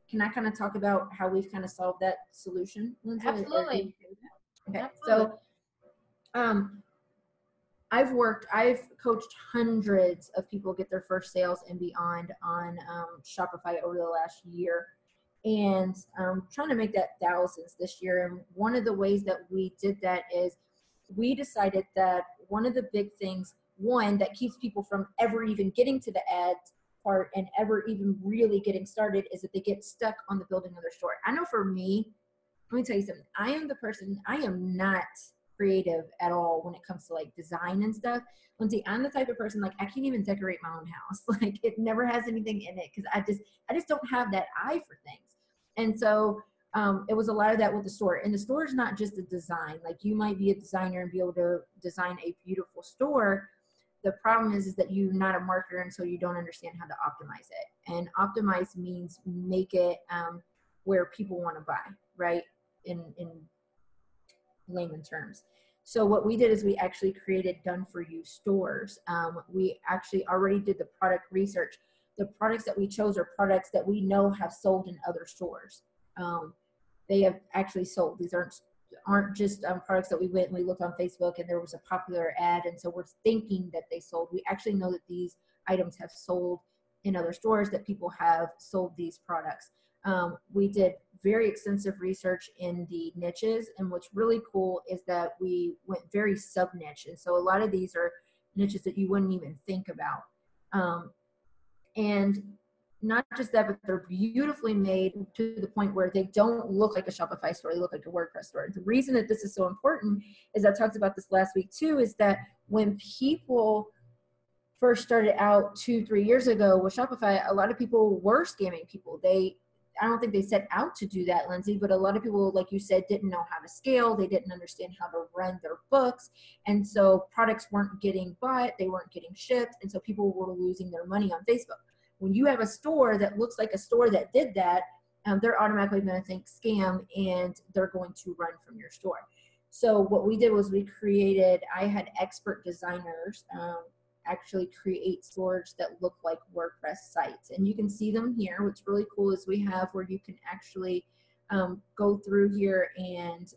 can I kind of talk about how we've kind of solved that solution, Lindsay? Absolutely. Okay. Absolutely. So I've coached hundreds of people get their first sales and beyond on Shopify over the last year, and trying to make that thousands this year. And one of the ways that we did that is we decided that one of the big things, one, that keeps people from ever even getting to the ads part and ever even really getting started, is that they get stuck on the building of their store. I know for me, let me tell you something. I am not creative at all when it comes to like design and stuff. Lindsay, I'm the type of person, like I can't even decorate my own house. Like it never has anything in it because I just don't have that eye for things. And so it was a lot of that with the store. And the store is not just a design. Like you might be a designer and be able to design a beautiful store. The problem is that you're not a marketer until you don't understand how to optimize it. And optimize means make it where people want to buy, right? In layman terms. So what we did is we actually created done for you stores. We actually already did the product research. The products that we chose are products that we know have sold in other stores. They have actually sold. These aren't just products that we went and we looked on Facebook and there was a popular ad and so we're thinking that they sold. We actually know that these items have sold in other stores, that people have sold these products. We did very extensive research in the niches, and what's really cool is that we went very sub-niche, and so a lot of these are niches that you wouldn't even think about. And not just that, but they're beautifully made to the point where they don't look like a Shopify store, they look like a WordPress store. The reason that this is so important is, I talked about this last week too, is that when people first started out 2-3 years ago with Shopify, a lot of people were scamming people. I don't think they set out to do that, Lindsay, but a lot of people, like you said, didn't know how to scale. They didn't understand how to run their books. And so products weren't getting bought, they weren't getting shipped. And so people were losing their money on Facebook. When you have a store that looks like a store that did that, they're automatically going to think scam and they're going to run from your store. So what we did was I had expert designers actually create stores that look like WordPress sites. And you can see them here. What's really cool is we have where you can actually go through here and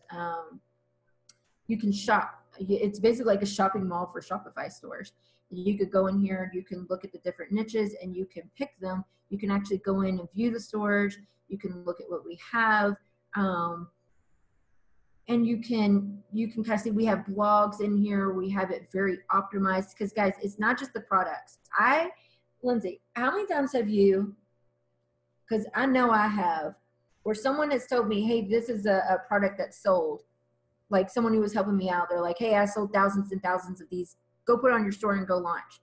you can shop. It's basically like a shopping mall for Shopify stores. You could go in here and you can look at the different niches and you can pick them. You can actually go in and view the stores. You can look at what we have. And you can kind of see we have blogs in here. We have it very optimized because, guys, it's not just the products. Lindsay, how many times have you, because I know I have, where someone has told me, hey, this is a product that's sold, like someone who was helping me out. They're like, hey, I sold thousands and thousands of these. Go put it on your store and go launch.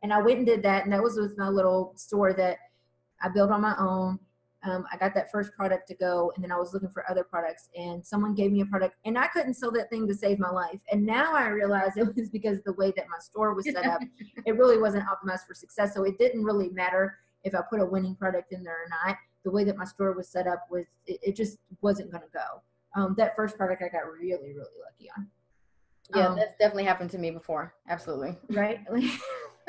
And I went and did that. And that was with my little store that I built on my own. I got that first product to go, and then I was looking for other products, and someone gave me a product, and I couldn't sell that thing to save my life. And now I realize it was because the way that my store was set up, it really wasn't optimized for success. So it didn't really matter if I put a winning product in there or not. The way that my store was set up was, it just wasn't going to go. That first product I got really, really lucky on. Yeah, that's definitely happened to me before. Absolutely. Right?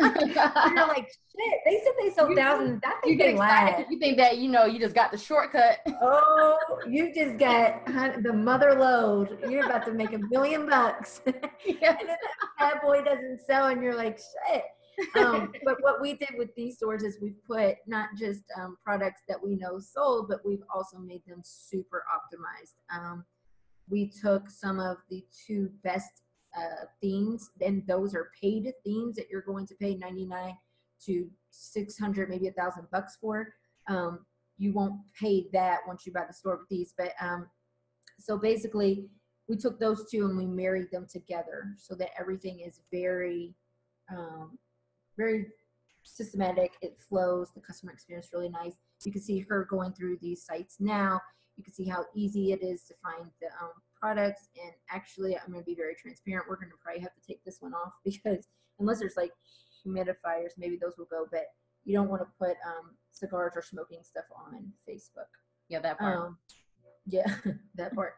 You're like, shit, they said they sold thousands. I think they lied. You think that, you just got the shortcut. Oh, you just got the mother load. You're about to make $1 million. Yes. And then that bad boy doesn't sell and you're like, shit. But what we did with these stores is we've put not just products that we know sold, but we've also made them super optimized. We took some of the 2 best themes, and those are paid themes that you're going to pay $99 to $600, maybe $1,000 for. You won't pay that once you buy the store with these, but so basically we took those 2 and we married them together so that everything is very very systematic. It flows. The customer experience is really nice. You can see her going through these sites now. You can see how easy it is to find the products. And actually, I'm going to be very transparent. We're going to probably have to take this one off because unless there's like humidifiers, maybe those will go, but you don't want to put cigars or smoking stuff on Facebook. Yeah, that part. Yeah, that part.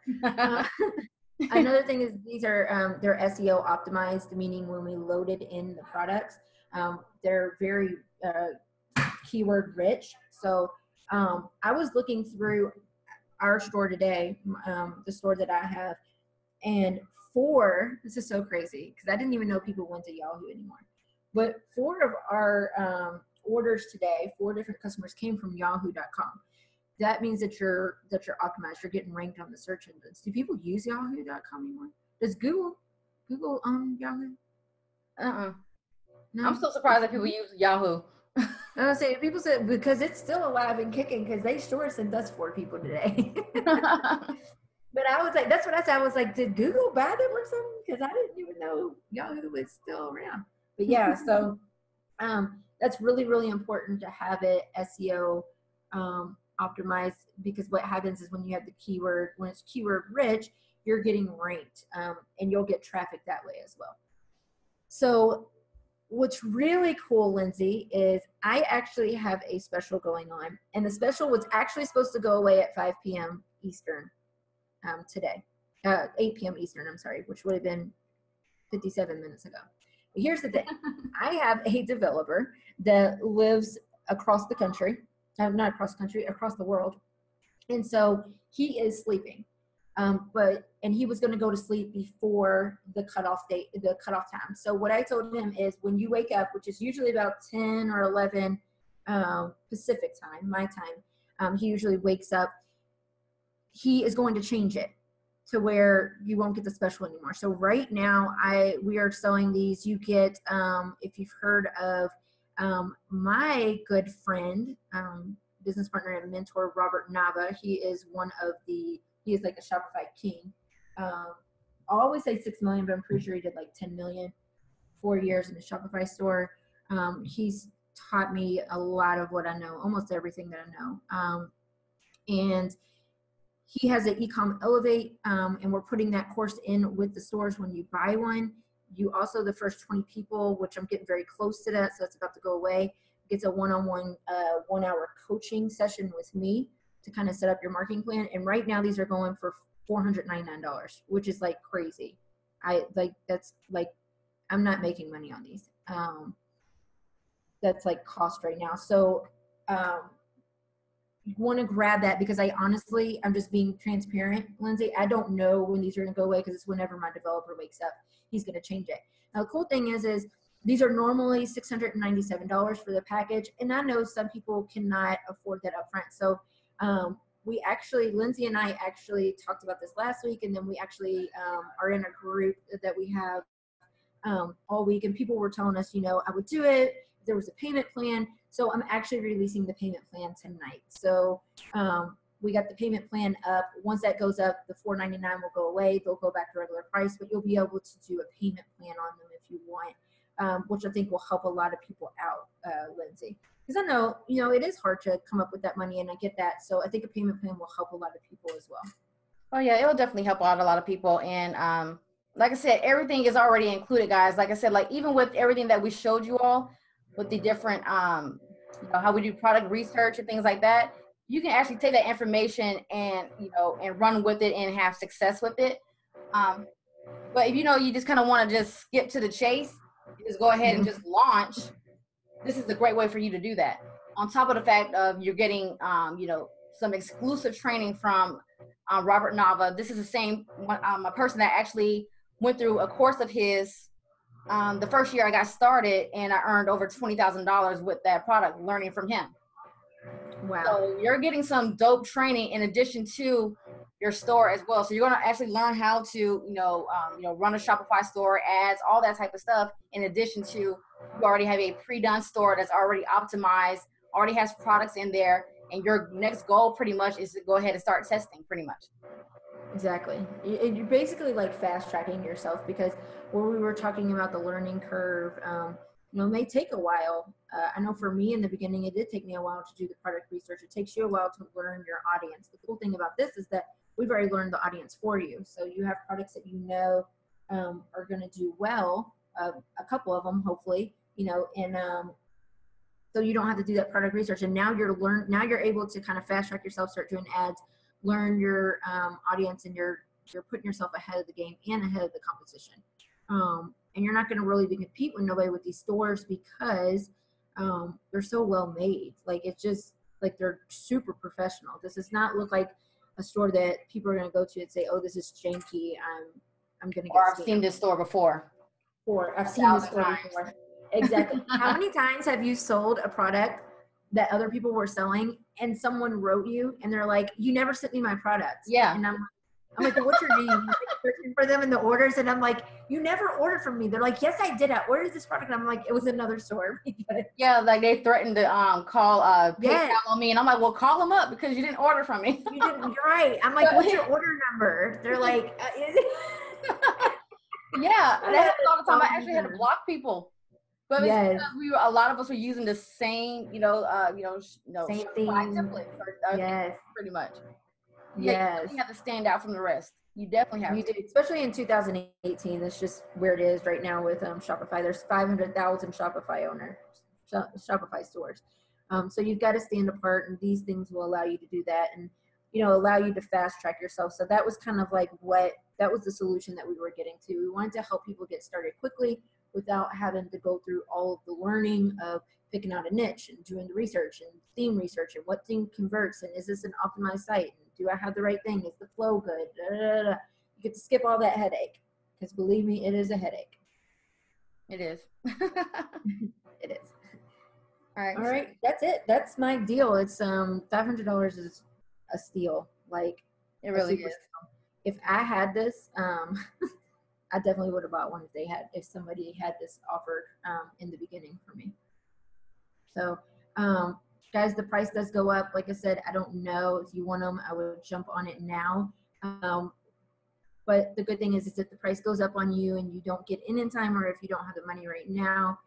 Another thing is these are, they're SEO optimized, meaning when we loaded in the products, they're very keyword rich. So I was looking through our store today, the store that I have, and this is so crazy because I didn't even know people went to Yahoo anymore, but 4 of our orders today, 4 different customers came from yahoo.com. That means that you're optimized, you're getting ranked on the search engines. Do people use yahoo.com anymore? Does Google Yahoo? No. I'm still surprised that people use Yahoo. I say people said because it's still alive and kicking because they sure sent us 4 people today. But I was like, that's what I said. I was like, did Google buy them or something? Because I didn't even know Yahoo was still around. But yeah, so that's really, really important to have it SEO optimized, because what happens is when you have the keyword, when it's keyword rich, you're getting ranked, and you'll get traffic that way as well. So what's really cool, Lindsay, is I actually have a special going on, and the special was actually supposed to go away at 5 p.m. Eastern today, 8 p.m. Eastern, I'm sorry, which would have been 57 minutes ago. But here's the thing. I have a developer that lives across the country, not across the country, across the world. And so he is sleeping. And he was going to go to sleep before the cutoff date, the cutoff time. So what I told him is, when you wake up, which is usually about 10 or 11 Pacific time, my time, he usually wakes up. He is going to change it to where you won't get the special anymore. So right now, we are selling these. You get, if you've heard of my good friend, business partner and mentor, Robert Nava. He is like a Shopify king. I always say 6 million, but I'm pretty sure he did like 10 million, 4 years in the Shopify store. He's taught me a lot of what I know, almost everything that I know. And he has an Ecom Elevate, and we're putting that course in with the stores when you buy one. You also, the first 20 people, which I'm getting very close to that, so it's about to go away, gets a one-on-one 1 hour coaching session with me to kind of set up your marketing plan. And right now these are going for $499, which is like crazy. I'm not making money on these. That's like cost right now. So you want to grab that, because I'm just being transparent, Lindsay. I don't know when these are going to go away, because it's whenever my developer wakes up, he's going to change it. Now, the cool thing is these are normally $697 for the package. And I know some people cannot afford that upfront. So Lindsay and I actually talked about this last week, and then we actually are in a group that we have all week, and people were telling us, I would do it if there was a payment plan. So I'm actually releasing the payment plan tonight. So we got the payment plan up. Once that goes up, the $499 will go away. They'll go back to regular price, but you'll be able to do a payment plan on them if you want, which I think will help a lot of people out, Lindsay. Because I know, it is hard to come up with that money, and I get that. So I think a payment plan will help a lot of people as well. Oh yeah, it'll definitely help out a lot of people. And like I said, everything is already included, guys. Like I said, like even with everything that we showed you all, with the different, how we do product research and things like that, you can actually take that information and, and run with it and have success with it. But if you just kind of want to just skip to the chase, just go ahead and just launch, this is a great way for you to do that. On top of the fact of you're getting, some exclusive training from Robert Nava. This is the same one, a person that actually went through a course of his the first year I got started, and I earned over $20,000 with that product, learning from him. Wow. So you're getting some dope training in addition to your store as well. So you're going to actually learn how to, run a Shopify store, ads, all that type of stuff. In addition to, you already have a pre-done store that's already optimized, already has products in there. And your next goal pretty much is to go ahead and start testing pretty much. Exactly. You're basically like fast tracking yourself, because when we were talking about the learning curve, it may take a while. I know for me in the beginning, it did take me a while to do the product research. It takes you a while to learn your audience. The cool thing about this is that we've already learned the audience for you. So you have products that are going to do well, a couple of them, hopefully, and so you don't have to do that product research. And now you're able to kind of fast track yourself, start doing ads, learn your audience, and you're putting yourself ahead of the game and ahead of the competition. And you're not going to really compete with nobody with these stores, because they're so well made. Like, it's just like they're super professional. This does not look like a store that people are going to go to and say, "Oh, this is janky. I'm going to get." Or I've seen this store before. Or I've seen this store before. Exactly. How many times have you sold a product that other people were selling, and someone wrote you and they're like, "You never sent me my product"? Yeah. And I'm like, I'm like, well, what's your name? Like, searching for them in the orders, and I'm like, you never ordered from me. They're like, yes, I did. I ordered this product, and I'm like, it was another store. Yeah, like they threatened to call PayPal Yes. on me, and I'm like, well, call them up because you didn't order from me. You didn't. You're right. I'm like, what's your order number? They're like, is it? Yeah, that happens all the time. I actually had to block people, but it's Yes. because a lot of us were using the same, Same Shopify thing. templates or Yes. pretty much. Yeah, you Yes. definitely have to stand out from the rest. You definitely have You to. do, especially in 2018. That's just where it is right now with Shopify. There's 500,000 Shopify stores. So you've got to stand apart, and these things will allow you to do that, and allow you to fast track yourself. So that was kind of like that was the solution that we were getting to. We wanted to help people get started quickly without having to go through all of the learning of picking out a niche and doing the research and theme research and what thing converts and is this an optimized site and do I have the right thing? Is the flow good? Da, da, da. You get to skip all that headache because believe me, it is a headache. It is. It is. All right. That's it. That's my deal. It's $500 is a steal. Like it really is. Steal. If I had this, I definitely would have bought one if somebody had this offered in the beginning for me. So, guys, the price does go up. Like I said, I don't know if you want them. I would jump on it now. But the good thing is if the price goes up on you and you don't get in time, or if you don't have the money right now,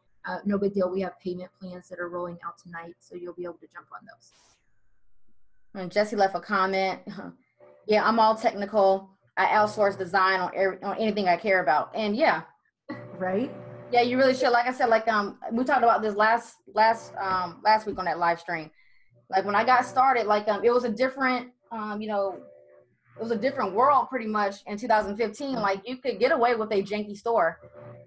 no big deal. We have payment plans that are rolling out tonight, so you'll be able to jump on those. And Jesse left a comment. Yeah, I'm all technical. I outsource design on anything I care about. And yeah. Right? Yeah, you really should. Like I said, like we talked about this last week on that live stream. Like when I got started, like it was a different it was a different world pretty much in 2015. Like you could get away with a janky store.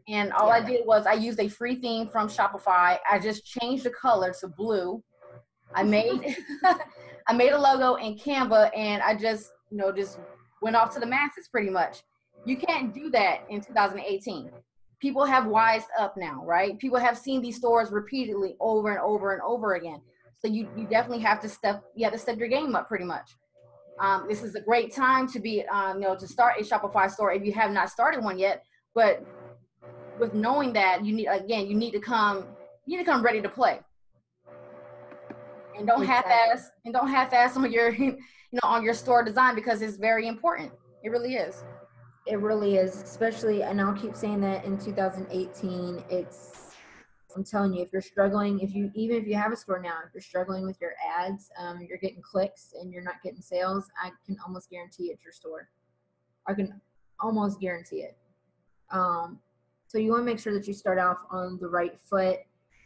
And all I did was I used a free theme from Shopify. I just changed the color to blue. I made I made a logo in Canva, and I just just went off to the masses pretty much. You can't do that in 2018. People have wised up now, right? People have seen these stores repeatedly over and over and over again. So you definitely have to step your game up pretty much. This is a great time to be to start a Shopify store if you have not started one yet. But with knowing that you need to come ready to play. And don't half-ass on your on your store design, because it's very important. It really is. It really is, especially, and I'll keep saying that in 2018, I'm telling you, if you're struggling, even if you have a store now, if you're struggling with your ads, you're getting clicks and you're not getting sales, I can almost guarantee it's your store. I can almost guarantee it. So you want to make sure that you start off on the right foot.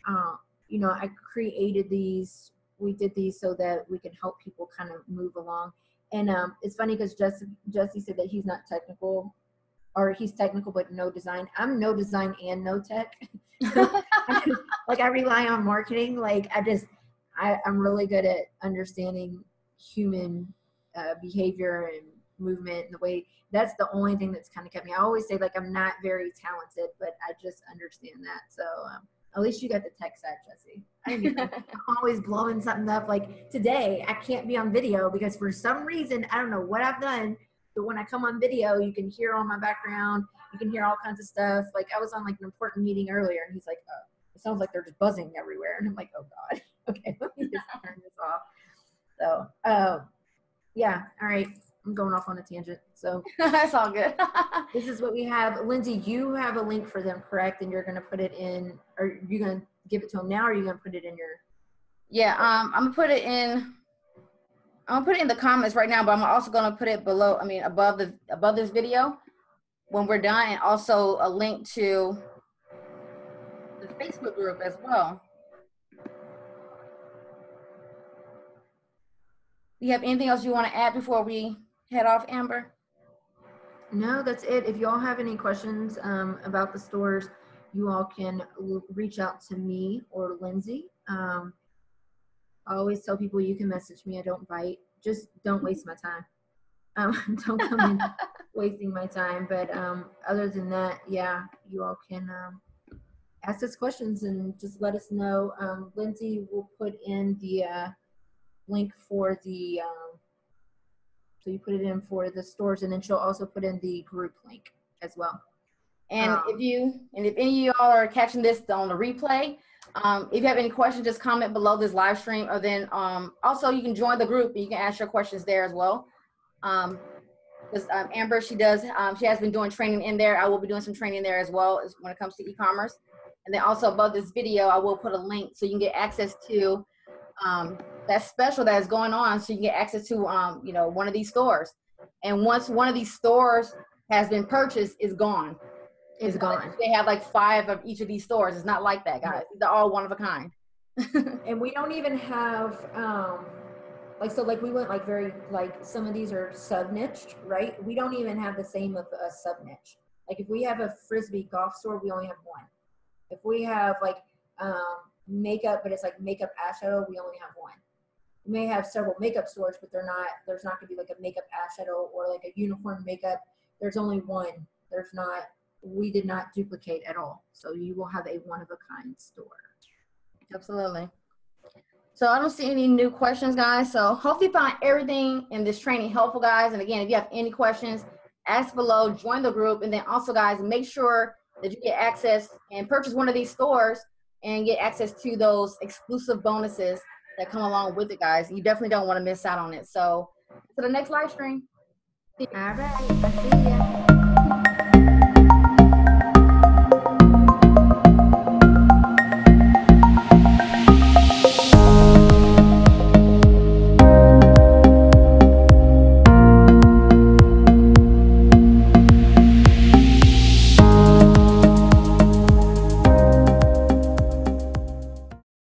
I created these. We did these so that we can help people kind of move along. And it's funny because Jesse said that he's not technical, or he's technical but no design. I'm no design and no tech. Like I rely on marketing. Like I'm really good at understanding human behavior and movement and the way. That's the only thing that's kind of kept me. I always say like I'm not very talented, but I just understand that. So at least you got the tech side, Jesse. I'm always blowing something up. Like today, I can't be on video because for some reason, I don't know what I've done. But when I come on video, you can hear all my background. You can hear all kinds of stuff. Like I was on like an important meeting earlier, and he's like, "Oh, it sounds like they're just buzzing everywhere." And I'm like, "Oh God, okay, let me just turn this off." So, yeah, all right. I'm going off on a tangent. So that's all good. This is what we have. Lindsay, you have a link for them, correct? And you're going to put it in, or are you going to give it to them now, or are you going to put it in your? Yeah, I'm gonna put it in. I'm gonna put it in the comments right now, but I'm also gonna put it below. I mean, above this video when we're done, and also a link to the Facebook group as well. Do you have anything else you want to add before we head off, Amber? No, that's it. If you all have any questions about the stores, you all can reach out to me or Lindsay. I always tell people you can message me. I don't bite. Just don't waste my time. Don't come in wasting my time. But other than that, yeah, you all can ask us questions and just let us know. Lindsay will put in the link for the So you put it in for the stores, and then she'll also put in the group link as well. And if any of y'all are catching this on the replay, if you have any questions, just comment below this live stream, or then also you can join the group and you can ask your questions there as well. Because Amber, she has been doing training in there. I will be doing some training there as well as when it comes to e-commerce. And then also above this video, I will put a link so you can get access to that special that is going on, so you can get access to you know, one of these stores. And once one of these stores has been purchased, it's gone. It's gone. They have like 5 of each of these stores. It's not like that, guys. They're all one of a kind. And we don't even have like, so like we went like very, like some of these are sub niched, right? We don't even have the same of a sub niche. Like if we have a Frisbee golf store, we only have one. If we have like makeup, but it's like makeup eyeshadow, we only have one. We may have several makeup stores, but there's not gonna be like a makeup eyeshadow or like a uniform makeup. There's only one. We did not duplicate at all. So you will have a one-of-a-kind store. Absolutely. So I don't see any new questions, guys. So hopefully you found everything in this training helpful, guys. And again, if you have any questions, ask below, join the group. And then also, guys, make sure that you get access and purchase one of these stores and get access to those exclusive bonuses that come along with it, guys. You definitely don't want to miss out on it. So to the next live stream. All right. I see ya.